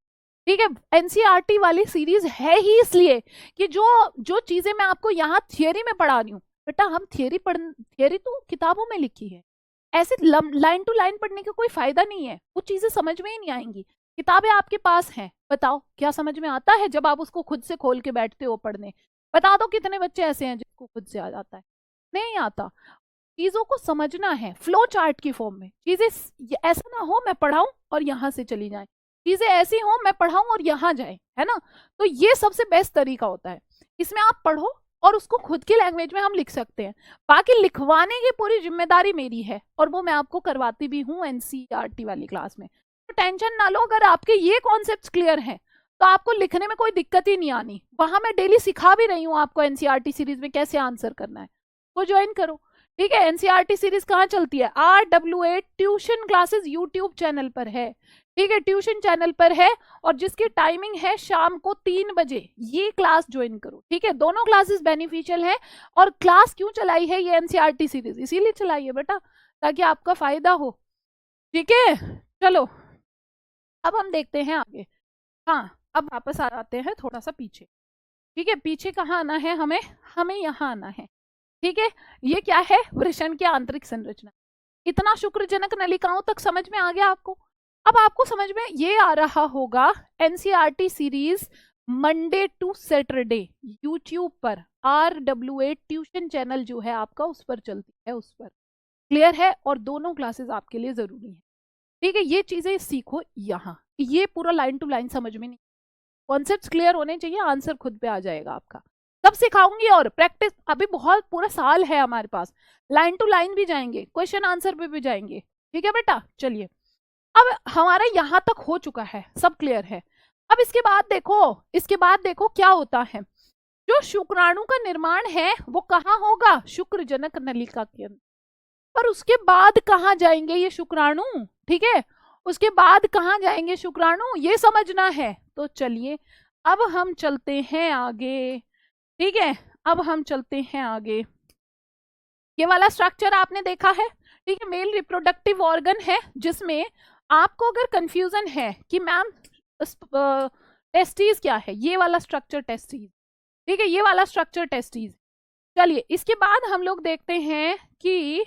ठीक है, एनसीईआरटी वाली सीरीज है ही इसलिए कि जो जो चीजें मैं आपको यहाँ थियरी में पढ़ा रही हूँ बेटा, हम थियरी तो किताबों में लिखी है, ऐसे लाइन टू लाइन पढ़ने का कोई फायदा नहीं है, वो चीजें समझ में ही नहीं आएंगी। किताबें आपके पास हैं, बताओ क्या समझ में आता है जब आप उसको खुद से खोल के बैठते हो पढ़ने। बता दो कितने बच्चे ऐसे हैं जिसको खुद से आ जाता है, नहीं आता। चीजों को समझना है फ्लो चार्ट की फॉर्म में, चीजें ऐसा ना हो मैं पढ़ाऊं और यहां से चली जाए, चीजें ऐसी हो मैं पढ़ाऊं और यहां जाए, है ना। तो ये सबसे बेस्ट तरीका होता है, इसमें आप पढ़ो और उसको खुद की लैंग्वेज में हम लिख सकते हैं। बाकी लिखवाने की पूरी जिम्मेदारी मेरी है और वो मैं आपको करवाती भी हूँ एनसीईआरटी वाली क्लास में। तो टेंशन ना लो, अगर आपके ये कॉन्सेप्ट क्लियर हैं तो आपको लिखने में कोई दिक्कत ही नहीं आनी। वहां मैं डेली सिखा भी रही हूँ आपको एनसीईआरटी सीरीज में कैसे आंसर करना है, वो ज्वाइन करो। ठीक है, एनसीईआरटी सीरीज कहाँ चलती है, RWA tuition classes YouTube channel पर है। ठीक है, ट्यूशन चैनल पर है और जिसकी टाइमिंग है शाम को 3 बजे, ये क्लास ज्वाइन करो। ठीक है, दोनों क्लासेस बेनिफिशियल है। और क्लास क्यों चलाई है ये एनसीईआरटी सीरीज, इसीलिए चलाई है बेटा ताकि आपका फायदा हो। ठीक है, चलो अब हम देखते हैं आगे। हाँ, अब वापस आ जाते हैं थोड़ा सा पीछे। ठीक है, पीछे कहाँ आना है हमें, हमें यहाँ आना है। ठीक है, ये क्या है, वृषण की आंतरिक संरचना। इतना शुक्रजनक नलिकाओं तक समझ में आ गया आपको। अब आपको समझ में ये आ रहा होगा, NCERT series Monday to Saturday YouTube पर RWA ट्यूशन चैनल जो है आपका उस पर चलती है, उस पर क्लियर है, और दोनों क्लासेस आपके लिए जरूरी है। ठीक है, ये चीजें सीखो यहाँ, ये पूरा लाइन टू लाइन समझ में नहीं, कॉन्सेप्ट्स क्लियर होने चाहिए, आंसर खुद पे आ जाएगा आपका। सब सिखाऊंगी और प्रैक्टिस, अभी बहुत पूरा साल है हमारे पास, लाइन टू लाइन भी जाएंगे, क्वेश्चन आंसर पे भी जाएंगे। ठीक है बेटा, चलिए अब हमारा यहाँ तक हो चुका है, सब क्लियर है। अब इसके बाद देखो, इसके बाद देखो क्या होता है। जो शुक्राणु का निर्माण है वो कहाँ होगा, शुक्रजनक नलिका के अंदर। पर उसके बाद कहाँ जाएंगे ये शुक्राणु, ठीक है, उसके बाद कहाँ जाएंगे शुक्राणु, ये समझना है। तो चलिए अब हम चलते हैं आगे। ठीक है, अब हम चलते हैं आगे। ये वाला स्ट्रक्चर आपने देखा है, ठीक है, मेल रिप्रोडक्टिव ऑर्गन है, जिसमें आपको अगर कंफ्यूजन है कि मैम टेस्टीज क्या है, ये वाला स्ट्रक्चर टेस्टीज, ठीक है, ये वाला स्ट्रक्चर टेस्टीज। चलिए इसके बाद हम लोग देखते हैं कि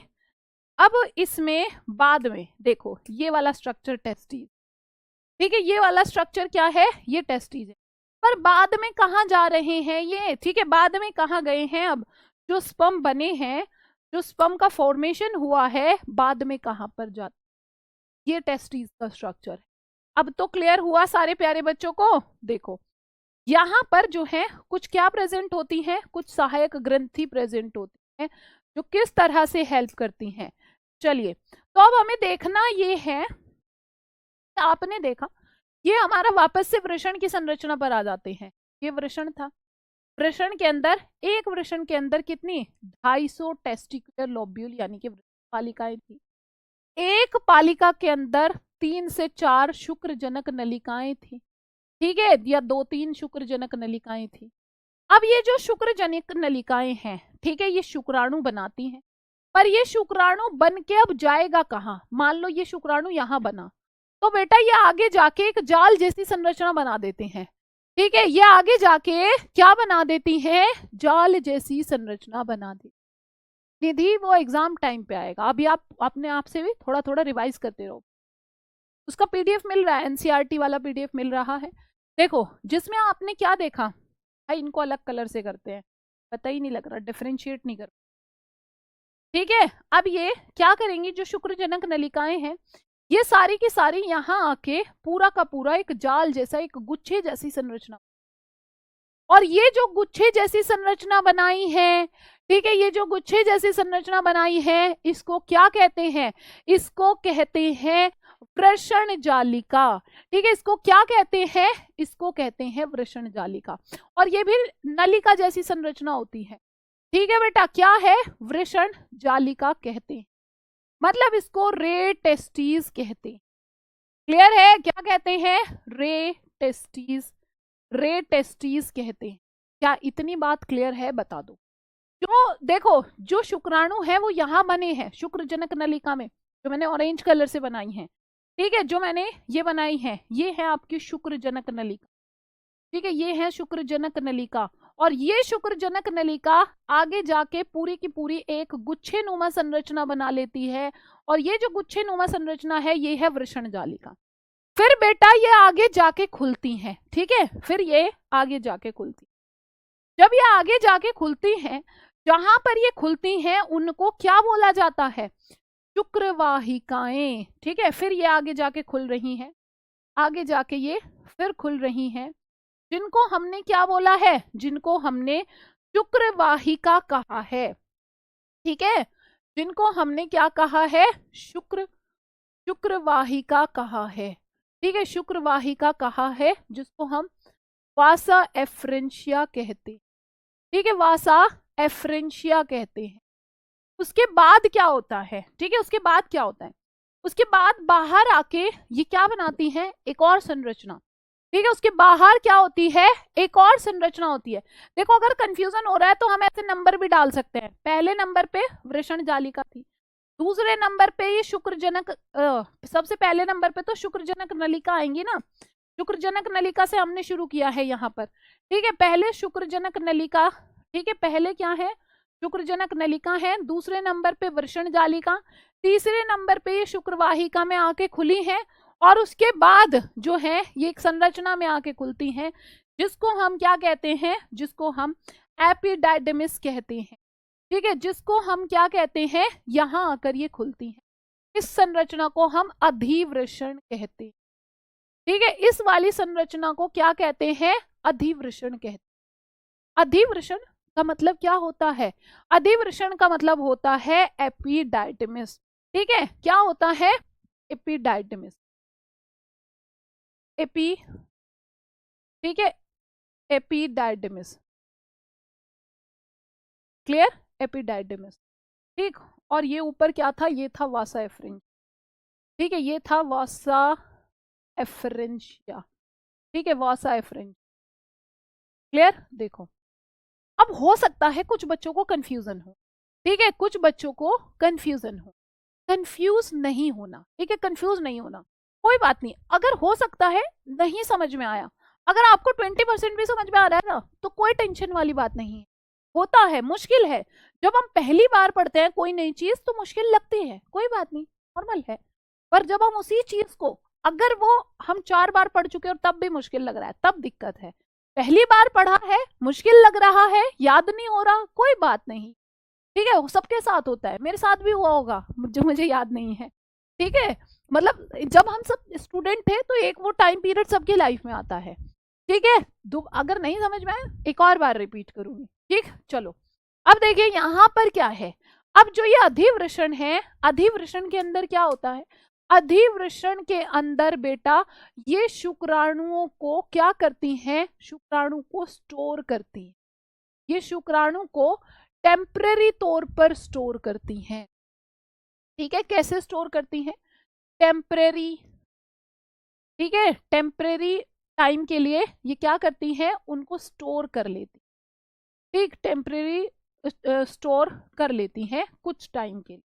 अब इसमें बाद में देखो ये वाला स्ट्रक्चर टेस्टीज, ठीक है, ये वाला स्ट्रक्चर क्या है, ये टेस्टीज है। पर बाद में कहाँ जा रहे हैं ये, ठीक है, बाद में कहाँ गए हैं, अब जो स्पर्म बने हैं, जो स्पर्म का फॉर्मेशन हुआ है, बाद में कहाँ पर जाता, ये टेस्टीज का स्ट्रक्चर है। अब तो क्लियर हुआ सारे प्यारे बच्चों को। देखो यहाँ पर जो है कुछ क्या प्रेजेंट होती हैं, कुछ सहायक ग्रंथि प्रेजेंट होती हैं जो किस तरह से हेल्प करती हैं। चलिए तो अब हमें देखना ये है, आपने देखा ये हमारा वापस से वृषण की संरचना पर आ जाते हैं। ये वृषण था, वृषण के अंदर, एक वृषण के अंदर कितनी 250 टेस्टिकुलर लोब्यूल यानी कि पालिकाएं थी। एक पालिका के अंदर 3 से 4 शुक्रजनक नलिकाएं थी, ठीक है, या 2-3 शुक्रजनक नलिकाएं थी। अब ये जो शुक्रजनक नलिकाएं हैं, ठीक है, ये शुक्राणु बनाती हैं। पर ये शुक्राणु बन के अब जाएगा कहाँ, मान लो ये शुक्राणु यहाँ बना, तो बेटा ये आगे जाके एक जाल जैसी संरचना बना देते हैं। ठीक है, ये आगे जाके क्या बना देती है, जाल जैसी संरचना बना देती। निधि वो एग्जाम टाइम पे आएगा, अभी आप अपने आप से भी थोड़ा थोड़ा रिवाइज करते रहो। उसका पीडीएफ मिल रहा है, एनसीईआरटी वाला पीडीएफ मिल रहा है। देखो जिसमें आपने क्या देखा भाई, इनको अलग कलर से करते हैं, पता ही नहीं लग रहा, डिफरेंशिएट नहीं कर, ठीक है। अब ये क्या करेंगे, जो शुक्रजनक नलिकाएं हैं ये सारी की सारी यहाँ आके पूरा का पूरा एक जाल जैसा, एक गुच्छे जैसी संरचना, और ये जो गुच्छे जैसी संरचना बनाई है, ठीक है, ये जो गुच्छे जैसी संरचना बनाई है, इसको क्या कहते हैं, इसको कहते हैं वृषण जालिका। ठीक है, इसको क्या कहते हैं, इसको कहते हैं वृषण जालिका। और ये भी नलिका जैसी संरचना होती है। ठीक है बेटा, क्या है, वृषण जालिका कहते हैं, मतलब इसको रे टेस्टीज कहते हैं। क्लियर है, क्या कहते हैं, रे टेस्टीज, रे टेस्टीज कहते हैं। क्या इतनी बात क्लियर है, बता दो। जो देखो जो शुक्राणु है वो यहाँ बने हैं शुक्रजनक नलिका में, जो मैंने ऑरेंज कलर से बनाई है, ठीक है, जो मैंने ये बनाई है, ये है आपकी शुक्रजनक नलिका। ठीक है, ये है शुक्रजनक नलिका, और ये शुक्रजनक नलिका आगे जाके पूरी की पूरी एक गुच्छे नुमा संरचना बना लेती है, और ये जो गुच्छे नुमा संरचना है ये है वृषण जालिका। फिर बेटा ये आगे जाके खुलती हैं, ठीक है, फिर ये आगे जाके खुलती, जब ये आगे जाके खुलती हैं, जहां पर ये खुलती हैं उनको क्या बोला जाता है, शुक्रवाहिकाएं। ठीक है, फिर ये आगे जाके खुल रही हैं, आगे जाके ये फिर खुल रही हैं, जिनको हमने क्या बोला है, जिनको हमने शुक्रवाहिका कहा है। ठीक है, जिनको हमने क्या कहा है, शुक्रवाहिका कहा है। ठीक है, शुक्रवाहिका कहा है, जिसको हम वासा एफ्रेंशिया कहते हैं। ठीक है, वासा एफ्रेंशिया कहते हैं। उसके बाद क्या होता है, ठीक है, उसके बाद क्या होता है, उसके बाद बाहर आके ये क्या बनाती है, एक और संरचना। ठीक है, उसके बाहर क्या होती है, एक और संरचना होती है। देखो अगर कंफ्यूजन हो रहा है तो हम ऐसे नंबर भी डाल सकते हैं, पहले नंबर पे वृषण जालिका थी, दूसरे नंबर पे ये शुक्रजनक, सबसे पहले नंबर पे तो शुक्रजनक नलिका आएंगी ना, शुक्रजनक नलिका से हमने शुरू किया है यहाँ पर। ठीक है, पहले शुक्रजनक नलिका, ठीक है, पहले क्या है, शुक्रजनक नलिका है, दूसरे नंबर पे वृषण जालिका, तीसरे नंबर पे ये शुक्रवाहिका में आके खुली है, और उसके बाद जो है ये एक संरचना में आके खुलती हैं, जिसको हम क्या कहते हैं, जिसको हम एपिडाइडमिस कहते हैं। ठीक है, जिसको हम क्या कहते हैं, यहां आकर ये खुलती हैं। इस संरचना को हम अधिवृषण कहते हैं। ठीक है, इस वाली संरचना को क्या कहते हैं, अधिवृषण कहते हैं। अधिवृषण का मतलब क्या होता है, अधिवृषण का मतलब होता है एपिडाइडमिस। ठीक है, क्या होता है, एपिडाइडमिस, एपी, ठीक है, एपिडाइडमिस, क्लियर, एपिडाइडमिस। ठीक, और ये ऊपर क्या था, ये था वासा एफरेंज। ठीक है, ये था वासा एफरेंशिया। ठीक है, वासा एफरेंज, क्लियर। देखो, अब हो सकता है कुछ बच्चों को कंफ्यूजन हो। ठीक है, कुछ बच्चों को कंफ्यूजन हो, कंफ्यूज नहीं होना। ठीक है, कंफ्यूज नहीं होना, कोई बात नहीं। अगर हो सकता है नहीं समझ में आया, अगर आपको 20% भी समझ में आ रहा है ना, तो कोई टेंशन वाली बात नहीं है। होता है, मुश्किल है, जब हम पहली बार पढ़ते हैं कोई नई चीज तो मुश्किल लगती है, कोई बात नहीं, नॉर्मल है। पर जब हम उसी चीज को, अगर वो हम 4 बार पढ़ चुके और तब भी मुश्किल लग रहा है, तब दिक्कत है। पहली बार पढ़ा है, मुश्किल लग रहा है, याद नहीं हो रहा, कोई बात नहीं। ठीक है, सबके साथ होता है, मेरे साथ भी हुआ होगा, जो मुझे याद नहीं है। ठीक है, मतलब जब हम सब स्टूडेंट थे तो एक वो टाइम पीरियड सबकी लाइफ में आता है। ठीक है, अगर नहीं समझ में आए एक और बार रिपीट करूंगी। ठीक, चलो अब देखिए यहाँ पर क्या है। अब जो ये अधिवृषण है, अधिवृषण के अंदर क्या होता है, अधिवृषण के अंदर बेटा ये शुक्राणुओं को क्या करती हैं, शुक्राणु को स्टोर करती हैं। ये शुक्राणु को टेम्परेरी तौर पर स्टोर करती हैं। ठीक है, कैसे स्टोर करती हैं, टेम्परेरी। ठीक है, टेम्परेरी टाइम के लिए ये क्या करती हैं, उनको स्टोर कर लेती। ठीक, टेम्परेरी स्टोर कर लेती हैं कुछ टाइम के लिए।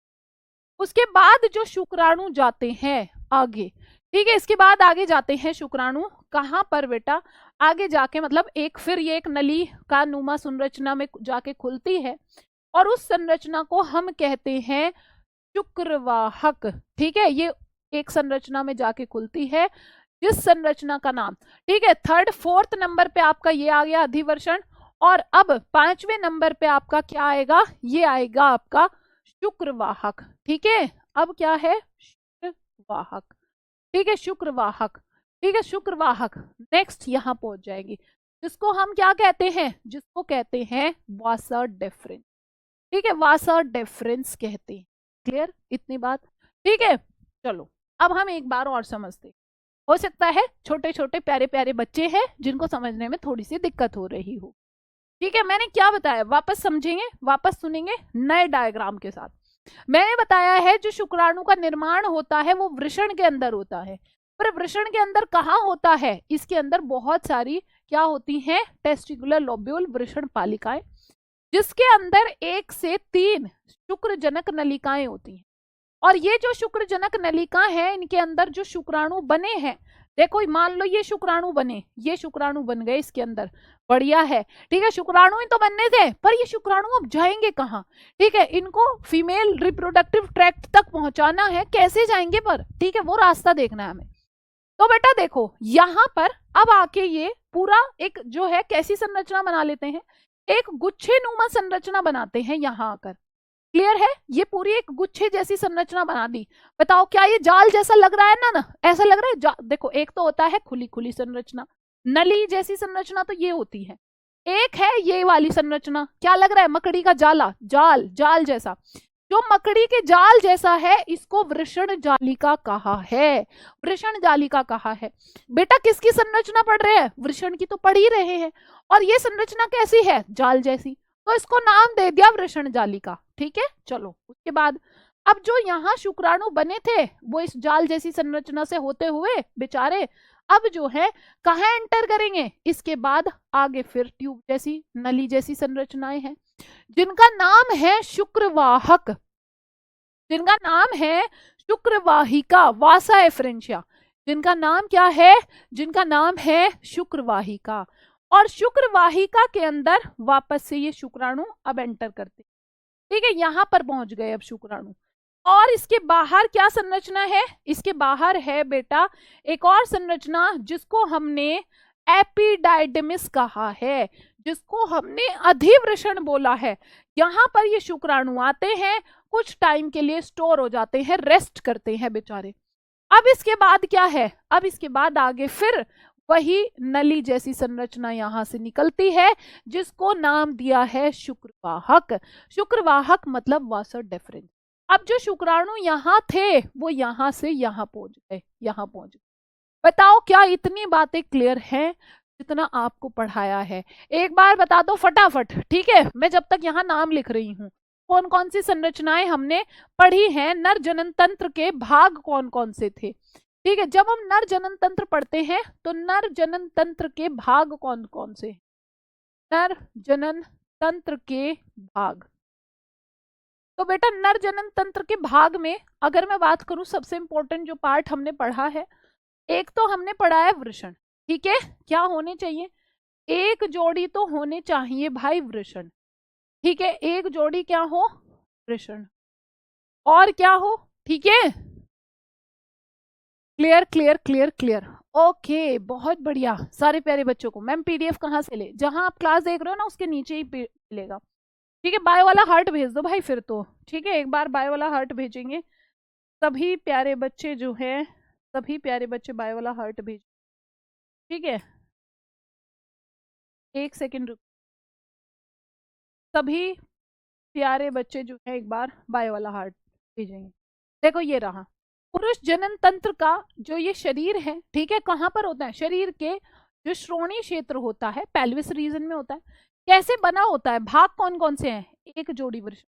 उसके बाद जो शुक्राणु जाते हैं आगे, ठीक है, इसके बाद आगे जाते हैं शुक्राणु कहाँ पर बेटा, आगे जाके मतलब एक, फिर ये एक नली का नुमा संरचना में जाके खुलती है, और उस संरचना को हम कहते हैं शुक्रवाहक। ठीक है, ये एक संरचना में जाके खुलती है, जिस संरचना का नाम, ठीक है, 3rd 4th नंबर पे आपका ये आ गया अधिवृषण, और अब 5वें नंबर पे आपका क्या आएगा, ये आएगा आपका शुक्रवाहक। ठीक है, अब क्या है, शुक्रवाहक। ठीक है, शुक्रवाहक। ठीक है, शुक्रवाहक नेक्स्ट यहां पहुंच जाएगी, जिसको हम क्या कहते हैं, जिसको कहते हैं वासा डिफरेंस। ठीक है, वासा डिफरेंस कहते हैं। क्लियर इतनी बात। ठीक है, चलो अब हम एक बार और समझते। हो सकता है छोटे छोटे प्यारे प्यारे बच्चे हैं जिनको समझने में थोड़ी सी दिक्कत हो रही हो। ठीक है, मैंने क्या बताया, वापस समझेंगे, वापस सुनेंगे नए डायग्राम के साथ। मैंने बताया है जो शुक्राणु का निर्माण होता है वो वृषण के अंदर होता है, पर वृषण के अंदर कहाँ होता है, इसके अंदर बहुत सारी क्या होती हैं, टेस्टिकुलर लोब्यूल वृषण पालिकाएं, जिसके अंदर 1 से 3 शुक्रजनक नलिकाएं होती हैं। और ये जो शुक्रजनक नलिकाएं हैं, इनके अंदर जो शुक्राणु बने हैं, देखो मान लो ये शुक्राणु बने, ये शुक्राणु बन गए इसके अंदर, बढ़िया है। ठीक है, शुक्राणु ही तो बनने थे, पर ये शुक्राणु अब जाएंगे कहाँ। ठीक है, इनको फीमेल रिप्रोडक्टिव ट्रैक्ट तक पहुंचाना है, कैसे जाएंगे पर, ठीक है, वो रास्ता देखना है हमें। तो बेटा देखो यहां पर अब आके ये पूरा एक जो है कैसी संरचना बना लेते हैं, एक गुच्छे नुमा संरचना बनाते हैं यहां आकर। क्लियर है, ये पूरी एक गुच्छे जैसी संरचना बना दी। बताओ क्या ये जाल जैसा लग रहा है ना ऐसा लग रहा है। देखो एक तो होता है खुली खुली संरचना, नली जैसी संरचना तो ये होती है, एक है ये वाली संरचना, क्या लग रहा है, मकड़ी का जाला, जाल, जाल जैसा। जो मकड़ी के जाल जैसा है इसको वृषण जालिका कहा है, वृषण जालिका कहा है। बेटा किसकी संरचना पढ़ रहे हैं, वृषण की तो पढ़ ही रहे हैं, और ये संरचना कैसी है, जाल जैसी, तो इसको नाम दे दिया वृषण जालिका। ठीक है, चलो उसके बाद अब जो यहाँ शुक्राणु बने थे वो इस जाल जैसी संरचना से होते हुए बेचारे अब जो है कहाँ एंटर करेंगे, इसके बाद आगे फिर ट्यूब जैसी, नली जैसी संरचनाएं हैं, जिनका नाम है शुक्रवाहक, जिनका नाम है शुक्रवाहिका, वासा एफरेंशिया, जिनका नाम क्या है, जिनका नाम है शुक्रवाहिका। और शुक्रवाहिका के अंदर वापस से ये शुक्राणु अब एंटर करते। ठीक है, यहां पर पहुंच गए अब शुक्राणु, और इसके बाहर क्या संरचना है, इसके बाहर है बेटा एक और संरचना जिसको हमने एपिडाइडमिस कहा है, जिसको हमने अधिवृषण बोला है। यहां पर ये शुक्राणु आते हैं, कुछ टाइम के लिए स्टोर हो जाते हैं, रेस्ट करते हैं बेचारे। अब इसके बाद क्या है, अब इसके बाद आगे फिर वही नली जैसी संरचना यहां से निकलती है, जिसको नाम दिया है शुक्रवाहक। शुक्रवाहक मतलब वासर डेफरेंस। अब जो शुक्राणु यहाँ थे वो यहां से यहां पहुंच गए, यहां पहुंच गए। बताओ क्या इतनी बातें क्लियर हैं जितना आपको पढ़ाया है? एक बार बता दो फटाफट, ठीक है? मैं जब तक यहाँ नाम लिख रही हूँ, कौन कौन सी संरचनाएं हमने पढ़ी हैं, नर जनन तंत्र के भाग कौन कौन से थे? ठीक है, जब हम नर जनन तंत्र पढ़ते हैं तो नर जनन तंत्र के भाग कौन कौन से? नर जनन तंत्र के भाग। तो बेटा नर जनन तंत्र के भाग में अगर मैं बात करूं, सबसे इंपॉर्टेंट जो पार्ट हमने पढ़ा है, एक तो हमने पढ़ा है वृषण। ठीक है, क्या होने चाहिए? एक जोड़ी तो होने चाहिए भाई वृषण। ठीक है, एक जोड़ी क्या हो? वृषण। और क्या हो? ठीक है, clear clear clear clear. Okay, बहुत बढ़िया सारे प्यारे बच्चों को। मैम पीडीएफ कहाँ से ले? जहां आप क्लास देख रहे हो ना उसके नीचे ही मिलेगा। ठीक है, बाय वाला हार्ट भेज दो भाई फिर तो। ठीक है, एक बार बाय वाला हार्ट भेजेंगे सभी प्यारे बच्चे जो है, सभी प्यारे बच्चे बाय वाला हार्ट भेज। ठीक है, एक सेकेंड रुक। सभी प्यारे बच्चे जो है एक बार बाय वाला हार्ट भेजेंगे। देखो ये रहा पुरुष जनन तंत्र का जो ये शरीर है, ठीक है, कहाँ पर होता है? शरीर के जो श्रोणी क्षेत्र होता है, पेल्विस रीजन में होता है। कैसे बना होता है? भाग कौन कौन से हैं? एक जोड़ी वृषण।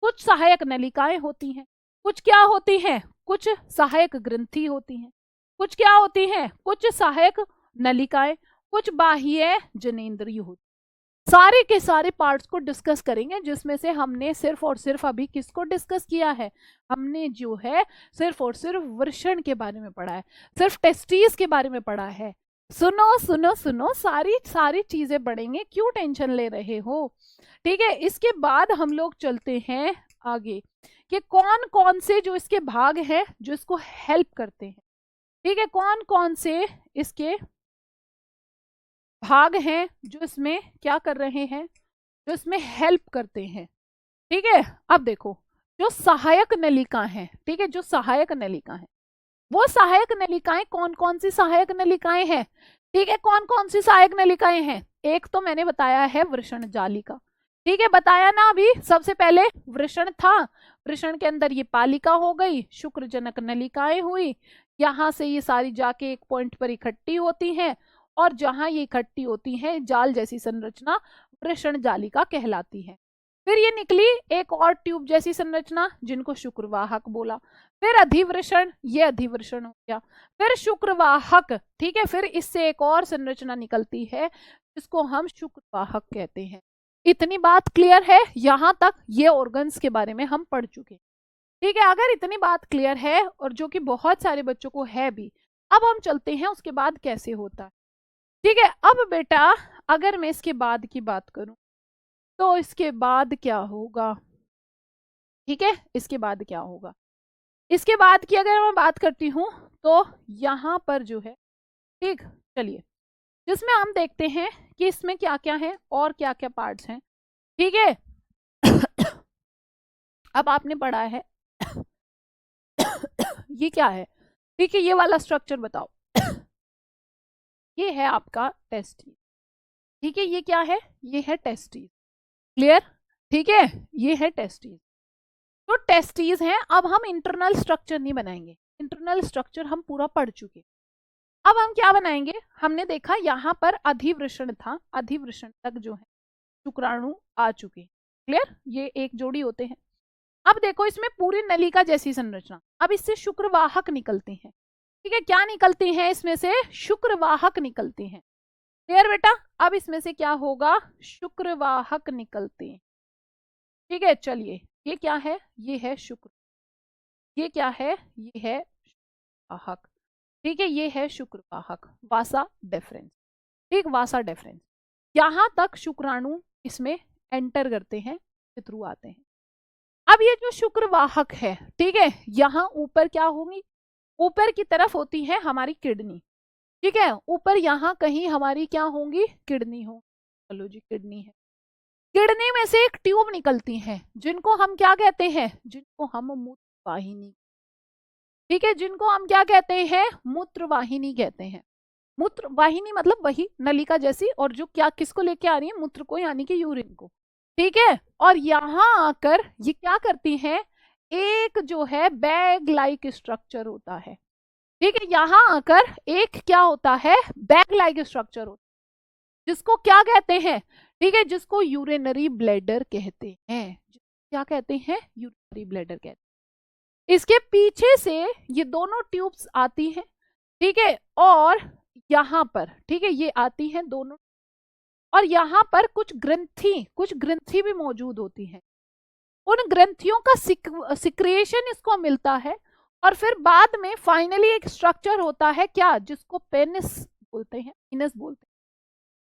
कुछ सहायक नलिकाएं होती हैं, कुछ क्या होती हैं? कुछ सहायक ग्रंथि होती हैं, कुछ क्या होती हैं? कुछ सहायक नलिकाएं, कुछ बाह्य जनेंद्रिय होती। सारे के सारे पार्ट्स को डिस्कस करेंगे, जिसमें से हमने सिर्फ और सिर्फ अभी किसको डिस्कस किया है? हमने जो है सिर्फ और सिर्फ वृषण के बारे में पढ़ा है, सिर्फ टेस्टिस के बारे में पढ़ा है। सुनो सुनो सुनो, सारी सारी चीजें पढ़ेंगे, क्यों टेंशन ले रहे हो? ठीक है, इसके बाद हम लोग चलते हैं आगे कि कौन कौन से जो इसके भाग हैं जो इसको हेल्प करते हैं। ठीक है, कौन कौन से इसके भाग हैं जो इसमें क्या कर रहे हैं, जो इसमें हेल्प करते हैं। ठीक है, अब देखो जो सहायक नलिका है, ठीक है, जो सहायक नलिका है, वो सहायक नलिकाएं कौन कौन सी सहायक नलिकाएं हैं? ठीक है, कौन कौन सी सहायक नलिकाएं हैं? एक तो मैंने बताया है वृषण जालिका। ठीक है, बताया ना अभी? सबसे पहले वृषण था, वृषण के अंदर ये पालिका हो गई, शुक्रजनक नलिकाएं हुई, यहां से ये सारी जाके एक पॉइंट पर इकट्ठी होती हैं, और जहां ये इकट्ठी होती हैं जाल जैसी संरचना वृषण जालिका कहलाती है। फिर ये निकली एक और ट्यूब जैसी संरचना जिनको शुक्रवाहक बोला। फिर अधिवृषण, ये अधिवृषण हो गया। फिर शुक्रवाहक, ठीक है, फिर इससे एक और संरचना निकलती है जिसको हम शुक्रवाहक कहते हैं। इतनी बात क्लियर है? यहां तक ये ऑर्गन्स के बारे में हम पढ़ चुके। ठीक है, अगर इतनी बात क्लियर है, और जो कि बहुत सारे बच्चों को है भी, अब हम चलते हैं उसके बाद कैसे होता है। ठीक है, अब बेटा अगर मैं इसके बाद की बात करूं तो इसके बाद क्या होगा? ठीक है, इसके बाद क्या होगा? इसके बाद की अगर मैं बात करती हूं तो यहां पर जो है, ठीक, चलिए, जिसमें हम देखते हैं कि इसमें क्या क्या है और क्या क्या पार्ट्स हैं। ठीक है अब आपने पढ़ा है ये क्या है? ठीक है, ये वाला स्ट्रक्चर बताओ ये है आपका टेस्टिस। ठीक है, ये क्या है? ये है टेस्टिस। क्लियर? ठीक है, ये है टेस्टिस। तो टेस्टिस हैं। अब हम इंटरनल स्ट्रक्चर नहीं बनाएंगे, इंटरनल स्ट्रक्चर हम पूरा पढ़ चुके। अब हम क्या बनाएंगे? हमने देखा यहां पर अधिवृषण था, अधिवृषण तक जो है शुक्राणु आ चुके। क्लियर? ये एक जोड़ी होते हैं। अब देखो इसमें पूरी नलिका जैसी संरचना। अब इससे शुक्रवाहक निकलते हैं। ठीक है, क्या निकलते हैं? इसमें से शुक्रवाहक निकलते हैं। क्लियर बेटा? अब इसमें से क्या होगा? शुक्रवाहक निकलते हैं। ठीक है, चलिए, ये क्या है? ये है शुक्र। ये क्या है? ये है शुक्रवाहक। ठीक है, ये है शुक्रवाहक, वासा डेफरेंस। ठीक, वासा डेफरेंस। यहां तक शुक्राणु इसमें एंटर करते हैं, थ्रू आते हैं। अब ये जो शुक्रवाहक है, ठीक है, यहाँ ऊपर क्या होंगी, ऊपर की तरफ होती है हमारी किडनी, ठीक है, ऊपर यहाँ कहीं हमारी क्या होंगी, किडनी हो, चलो जी किडनी है। किडनी में से एक ट्यूब निकलती है जिनको हम क्या कहते हैं, जिनको हम मूत्रवाहिनी, ठीक है, जिनको हम क्या कहते हैं, मूत्रवाहिनी कहते हैं। मूत्र वाहिनी मतलब वही नलिका जैसी, और जो क्या किसको लेके आ रही है, मूत्र को, यानी कि यूरिन को, ठीक है। और यहाँ आकर ये क्या करती हैं, एक जो है बैग लाइक स्ट्रक्चर होता है, ठीक है, यहाँ आकर एक क्या होता है, बैग लाइक स्ट्रक्चर होता है, जिसको क्या कहते हैं, ठीक है, जिसको यूरिनरी ब्लैडर कहते हैं, क्या कहते हैं, यूरिनरी ब्लैडर कहते हैं। इसके पीछे से ये दोनों ट्यूब्स आती हैं, ठीक है, और यहाँ पर, ठीक है, ये आती हैं दोनों, और यहाँ पर कुछ ग्रंथि भी मौजूद होती हैं। उन ग्रंथियों का सिक्रिएशन इसको मिलता है, और फिर बाद में फाइनली एक स्ट्रक्चर होता है क्या, जिसको पेनिस बोलते हैं, पेनिस बोलते हैं,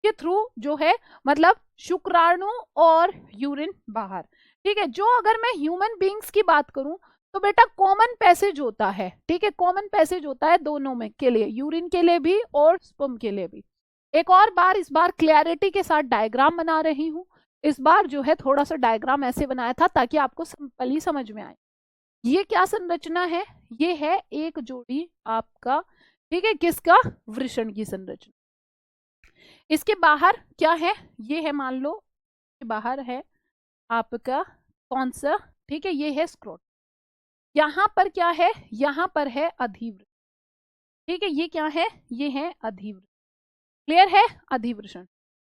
के थ्रू जो है मतलब शुक्राणु और यूरिन बाहर, ठीक है। जो अगर मैं ह्यूमन बींग्स की बात करूं तो बेटा कॉमन पैसेज होता है, ठीक है, कॉमन पैसेज होता है दोनों में के लिए, यूरिन के लिए भी और स्पर्म के लिए भी। एक और बार, इस बार क्लैरिटी के साथ डायग्राम बना रही हूं, इस बार जो है थोड़ा सा डायग्राम ऐसे बनाया था ताकि आपको सिंपल ही समझ में आए। ये क्या संरचना है, ये है एक जोड़ी आपका, ठीक है, किसका, वृषण की संरचना। इसके बाहर क्या है, ये है, मान लो बाहर है आपका कौन सा, ठीक है, ये है स्क्रोट, यहाँ पर क्या है, यहाँ पर है अधिवृषण, ठीक है, ये क्या है, ये है अधिवृषण, क्लियर है, अधिवृषण।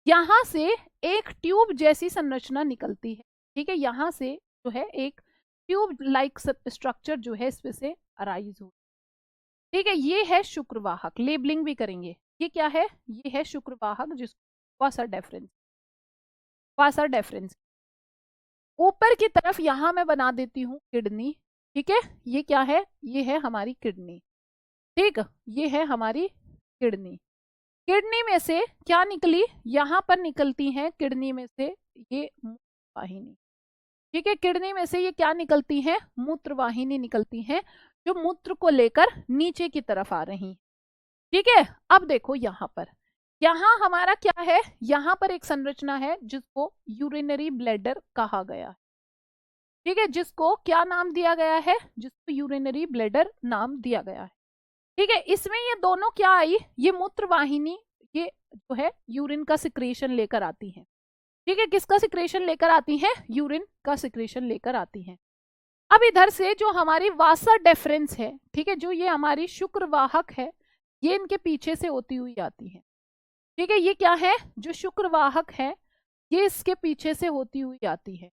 यहाँ से एक ट्यूब जैसी संरचना निकलती है, ठीक है, यहाँ से जो है एक ट्यूब लाइक स्ट्रक्चर जो है इसमें से अराइज हो, ठीक है, ये है शुक्रवाहक, लेबलिंग भी करेंगे, ये क्या है, ये है शुक्रवाहक, जिसको वासा डेफरेंस। ऊपर की तरफ यहाँ मैं बना देती हूँ किडनी, ठीक है, ये क्या है, ये है हमारी किडनी, ठीक, ये है हमारी किडनी। किडनी में से क्या निकली, यहाँ पर निकलती है किडनी में से ये मूत्रवाहिनी, ठीक है, किडनी में से ये क्या निकलती है, मूत्रवाहिनी निकलती है, जो मूत्र को लेकर नीचे की तरफ आ रही, ठीक है। अब देखो यहाँ पर, यहाँ हमारा क्या है, यहाँ पर एक संरचना है जिसको यूरिनरी ब्लैडर कहा गया है, ठीक है, जिसको क्या नाम दिया गया है, जिसको यूरिनरी ब्लैडर नाम दिया गया है, ठीक है। इसमें ये दोनों क्या आई, ये मूत्रवाहिनी, ये जो है यूरिन का सिक्रेशन लेकर आती है, ठीक है, किसका सिक्रेशन लेकर आती है, यूरिन का सिक्रेशन लेकर आती है। अब इधर से जो हमारी वासा डेफरेंस है, ठीक है, जो ये हमारी शुक्रवाहक है, ये इनके पीछे से होती हुई आती है, ठीक है, ये क्या है, जो शुक्रवाहक है ये इसके पीछे से होती हुई आती है,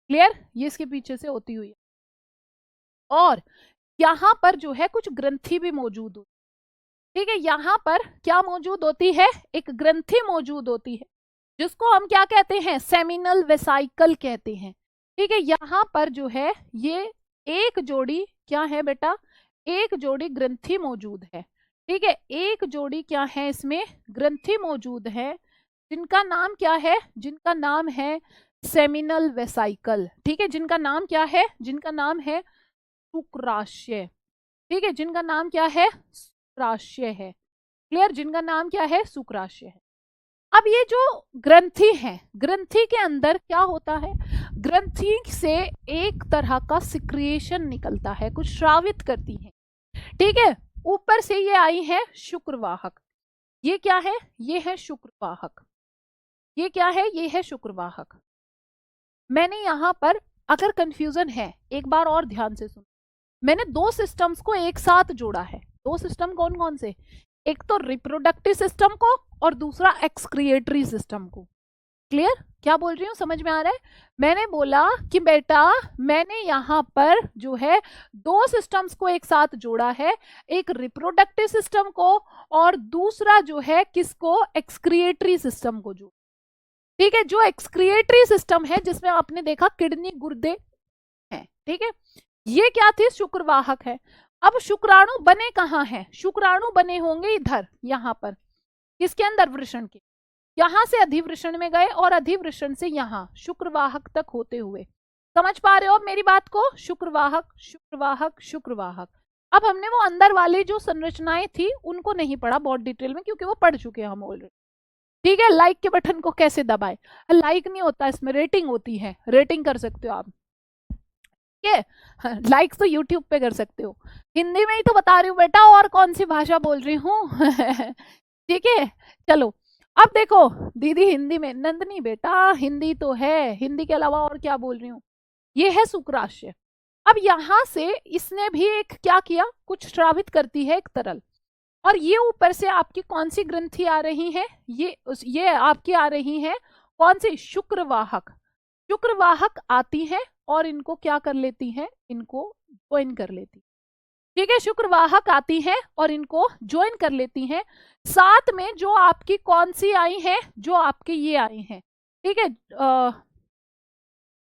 क्लियर, ये इसके पीछे से होती हुई, और यहाँ पर जो है कुछ ग्रंथि भी मौजूद होती है, ठीक है, यहाँ पर क्या मौजूद होती है, एक ग्रंथि मौजूद होती है, जिसको हम क्या कहते हैं, सेमिनल वेसाइकल कहते हैं, ठीक है। यहाँ पर जो है ये एक जोड़ी क्या है बेटा, एक जोड़ी ग्रंथि मौजूद है, ठीक है, एक जोड़ी क्या है, इसमें ग्रंथि मौजूद है, जिनका नाम क्या है, जिनका नाम है सेमिनल वेसाइकल, ठीक है, जिनका नाम क्या है, जिनका नाम है शुक्राशय, ठीक है, जिनका नाम क्या है, शुक्राशय है, क्लियर, जिनका नाम क्या है, शुक्राशय है। अब ये जो ग्रंथि है, ग्रंथि के अंदर क्या होता है, ग्रंथि से एक तरह का सिक्रिएशन निकलता है, कुछ श्रावित करती है, ठीक है। ऊपर से ये आई है शुक्रवाहक, ये क्या है, ये है शुक्रवाहक, ये क्या है, ये है शुक्रवाहक। मैंने यहाँ पर अगर कंफ्यूजन है, एक बार और ध्यान से सुन, मैंने दो सिस्टम्स को एक साथ जोड़ा है, दो सिस्टम कौन कौन से, एक तो रिप्रोडक्टिव सिस्टम को और दूसरा एक्सक्रिएटरी सिस्टम को, क्लियर, क्या बोल रही हूँ, समझ में आ रहा है। मैंने बोला कि बेटा मैंने यहाँ पर जो है दो सिस्टम्स को एक साथ जोड़ा है, एक रिप्रोडक्टिव सिस्टम को और दूसरा जो है किसको, एक्सक्रिएटरी सिस्टम को जोड़ा, ठीक है। जो एक्सक्रिएटरी सिस्टम है जिसमें आपने देखा किडनी गुर्दे हैं, ठीक है, ये क्या थी, शुक्रवाहक है। अब शुक्राणु बने कहाँ हैं, शुक्राणु बने होंगे इधर, यहाँ पर, किसके अंदर, वृषण के, यहां से अधिवृषण में गए और अधिवृषण से यहाँ शुक्रवाहक तक होते हुए समझ पा रहे हो अब मेरी बात को? शुक्रवाहक शुक्रवाहक शुक्रवाहक। अब हमने वो अंदर वाले जो संरचनाएं थी उनको नहीं पढ़ा बहुत डिटेल में, क्योंकि वो पढ़ चुके हैं हम ऑलरेडी। ठीक है, लाइक के बटन को कैसे दबाए? लाइक नहीं होता इसमें, रेटिंग होती है, रेटिंग कर सकते हो आप। ठीक है, लाइक तो यूट्यूब पे कर सकते हो। हिंदी में ही तो बता रही हूँ बेटा, और कौन सी भाषा बोल रही हूँ। ठीक है, चलो अब देखो दीदी हिंदी में, नंदनी बेटा हिंदी तो है, हिंदी के अलावा और क्या बोल रही हूँ? ये है शुक्राशय। अब यहां से इसने भी एक क्या किया, कुछ श्रावित करती है एक तरल, और ये ऊपर से आपकी कौन सी ग्रंथि आ रही है? ये आपकी आ रही है कौन सी? शुक्रवाहक। शुक्रवाहक आती है और इनको क्या कर लेती है? इनको ज्वाइन कर लेती। ठीक है, शुक्रवाहक आती है और इनको ज्वाइन कर लेती हैं। साथ में जो आपकी कौन सी आई है? जो आपकी ये आई है, ठीक है,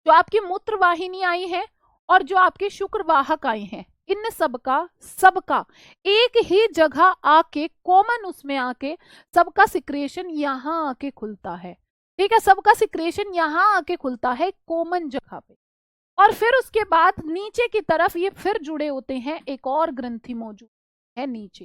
जो आपकी मूत्र वाहिनी आई है और जो आपके शुक्रवाहक आई हैं, इन सबका एक ही जगह आके, कॉमन उसमें आके सबका सिक्रेशन यहाँ आके खुलता है। ठीक है, सबका सिक्रेशन यहाँ आके खुलता है कॉमन जगह पे, और फिर उसके बाद नीचे की तरफ ये फिर जुड़े होते हैं, एक और ग्रंथि मौजूद है नीचे।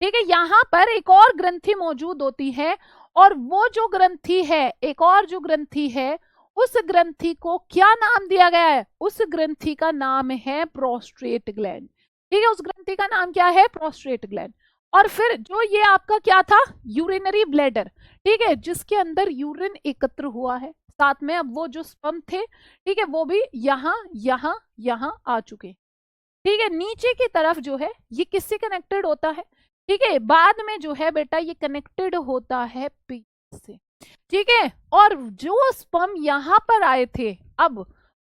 ठीक है, यहाँ पर एक और ग्रंथि मौजूद होती है, और वो जो ग्रंथि है, एक और जो ग्रंथि है, उस ग्रंथि को क्या नाम दिया गया है? उस ग्रंथि का नाम है प्रोस्टेट ग्लैंड। ठीक है, उस ग्रंथि का नाम क्या है? Prostate gland. और फिर जो ये आपका क्या था? Urinary bladder. ठीक है, जिसके अंदर यूरिन एकत्र हुआ है, साथ में अब वो जो स्पर्म थे, ठीक है, वो भी यहाँ यहाँ यहाँ आ चुके। ठीक है, नीचे की तरफ जो है ये किससे कनेक्टेड होता है? ठीक है, बाद में जो है बेटा ये कनेक्टेड होता है पीनस से। ठीक है, और जो स्पर्म यहाँ पर आए थे अब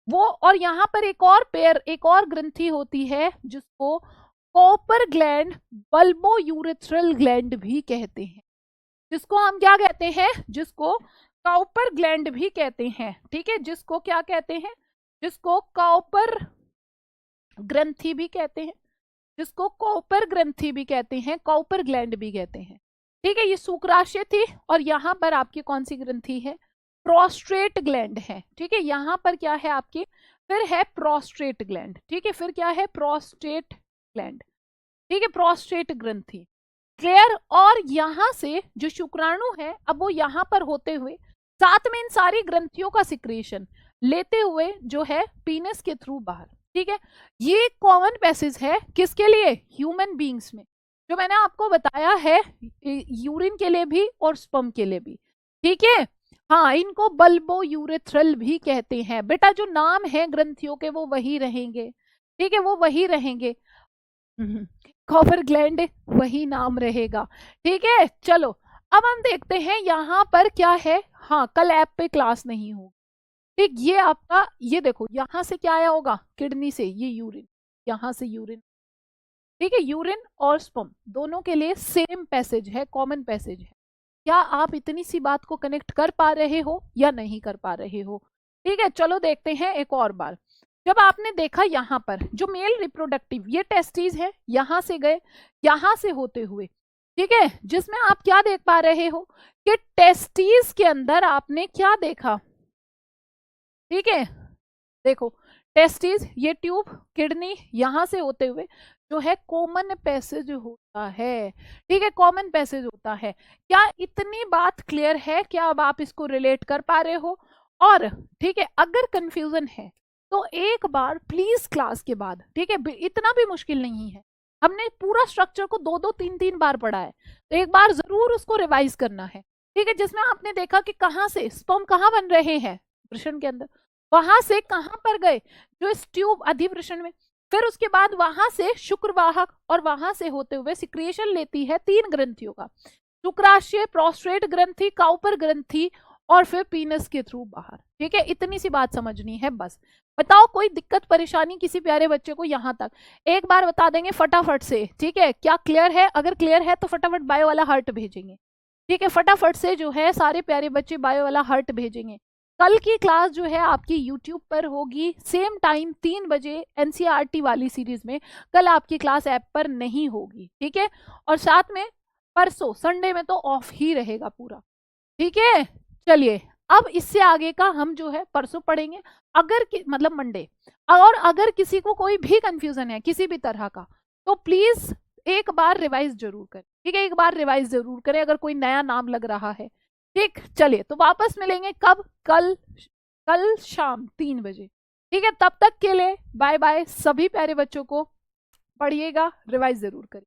वो, और यहाँ पर एक और पेयर, एक और ग्रंथि होती है जिसको copper gland, bulbo urethral gland भी कहते हैं। जिसको हम क्या कहते हैं? जिसको कॉपर ग्लैंड भी कहते हैं। ठीक है, जिसको क्या कहते हैं? जिसको कॉपर ग्रंथि भी कहते हैं, जिसको कॉपर ग्रंथि भी कहते हैं, कॉपर ग्लैंड भी कहते हैं। ठीक है, ये शुक्राशय थी, और यहाँ पर आपकी कौन सी ग्रंथि है? प्रोस्टेट ग्लैंड है। ठीक है, यहाँ पर क्या है आपकी? फिर है प्रोस्टेट ग्लैंड। ठीक है, फिर क्या है? Prostate gland. ठीक है, प्रोस्टेट ग्रंथि, क्लियर। और यहाँ से जो शुक्राणु है, अब वो यहाँ पर होते हुए साथ में इन सारी ग्रंथियों का सिक्रेशन लेते हुए जो है पीनस के थ्रू बाहर। ठीक है, ये कॉमन पैसेज है किसके लिए? ह्यूमन बींग्स में, जो मैंने आपको बताया है, यूरिन के लिए भी और स्पर्म के लिए भी। ठीक है, हाँ, इनको बल्बो यूरेथ्रल भी कहते हैं बेटा। जो नाम है ग्रंथियों के वो वही रहेंगे। ठीक है, वो वही रहेंगे। कॉपर ग्लैंड वही नाम रहेगा। ठीक है, चलो अब हम देखते हैं यहाँ पर क्या है। हाँ, कल ऐप पे क्लास नहीं होगी। ठीक, ये आपका, ये देखो यहाँ से क्या आया होगा? किडनी से ये यूरिन, यहाँ से यूरिन। ठीक है, यूरिन और स्पर्म दोनों के लिए सेम पैसेज है, कॉमन पैसेज है। क्या आप इतनी सी बात को कनेक्ट कर पा रहे हो या नहीं कर पा रहे हो? ठीक है, चलो देखते हैं एक और बार। जब आपने देखा यहाँ पर जो मेल रिप्रोडक्टिव, ये टेस्टिस है, यहां से गए, यहां से होते हुए, ठीक है, जिसमें आप क्या देख पा रहे हो कि टेस्टिस के अंदर आपने क्या देखा? ठीक है, देखो टेस्टिस, ये ट्यूब, किडनी, यहां से होते हुए जो है कॉमन पैसेज होता है। ठीक है, कॉमन पैसेज होता है। क्या इतनी बात क्लियर है? क्या अब आप इसको रिलेट कर पा रहे हो? और ठीक है, अगर कंफ्यूजन है तो एक बार प्लीज क्लास के बाद, ठीक है, इतना भी मुश्किल नहीं है, हमने पूरा स्ट्रक्चर को 2-2, 3-3 बार पढ़ा है, तो एक बार जरूर उसको रिवाइज करना है। ठीक है, जिसमें आपने देखा कि कहाँ से स्पर्म कहाँ बन रहे हैं? वृषण के अंदर। वहां से कहां पर गए? जो इस ट्यूब अधिवृषण में। फिर उसके बाद वहां से शुक्रवाहक, और वहां से होते हुए सिक्रिएशन लेती है 3 ग्रंथियों का, शुक्राशय, प्रोस्टेट ग्रंथि, काउपर ग्रंथि, और फिर पीनस के थ्रू बाहर। ठीक है, इतनी सी बात समझनी है बस। बताओ कोई दिक्कत परेशानी किसी प्यारे बच्चे को यहाँ तक? एक बार बता देंगे फटाफट से। ठीक है, क्या क्लियर है? अगर क्लियर है तो फटाफट बायो वाला हार्ट भेजेंगे। ठीक है, फटाफट से जो है सारे प्यारे बच्चे बायो वाला हार्ट भेजेंगे। कल की क्लास जो है आपकी YouTube पर होगी, सेम टाइम 3 बजे, NCERT वाली सीरीज में। कल आपकी क्लास ऐप पर नहीं होगी। ठीक है, और साथ में परसों संडे में तो ऑफ ही रहेगा पूरा। ठीक है, चलिए अब इससे आगे का हम जो है परसों पढ़ेंगे। मतलब मंडे। और अगर किसी को कोई भी कंफ्यूजन है किसी भी तरह का, तो प्लीज एक बार रिवाइज जरूर करें, ठीक है, एक बार रिवाइज जरूर करें अगर कोई नया नाम लग रहा है। ठीक, चलिए तो वापस मिलेंगे कब, कल, कल शाम 3 बजे। ठीक है, तब तक के लिए बाय बाय। सभी प्यारे बच्चों को पढ़िएगा, रिवाइज जरूर करिए।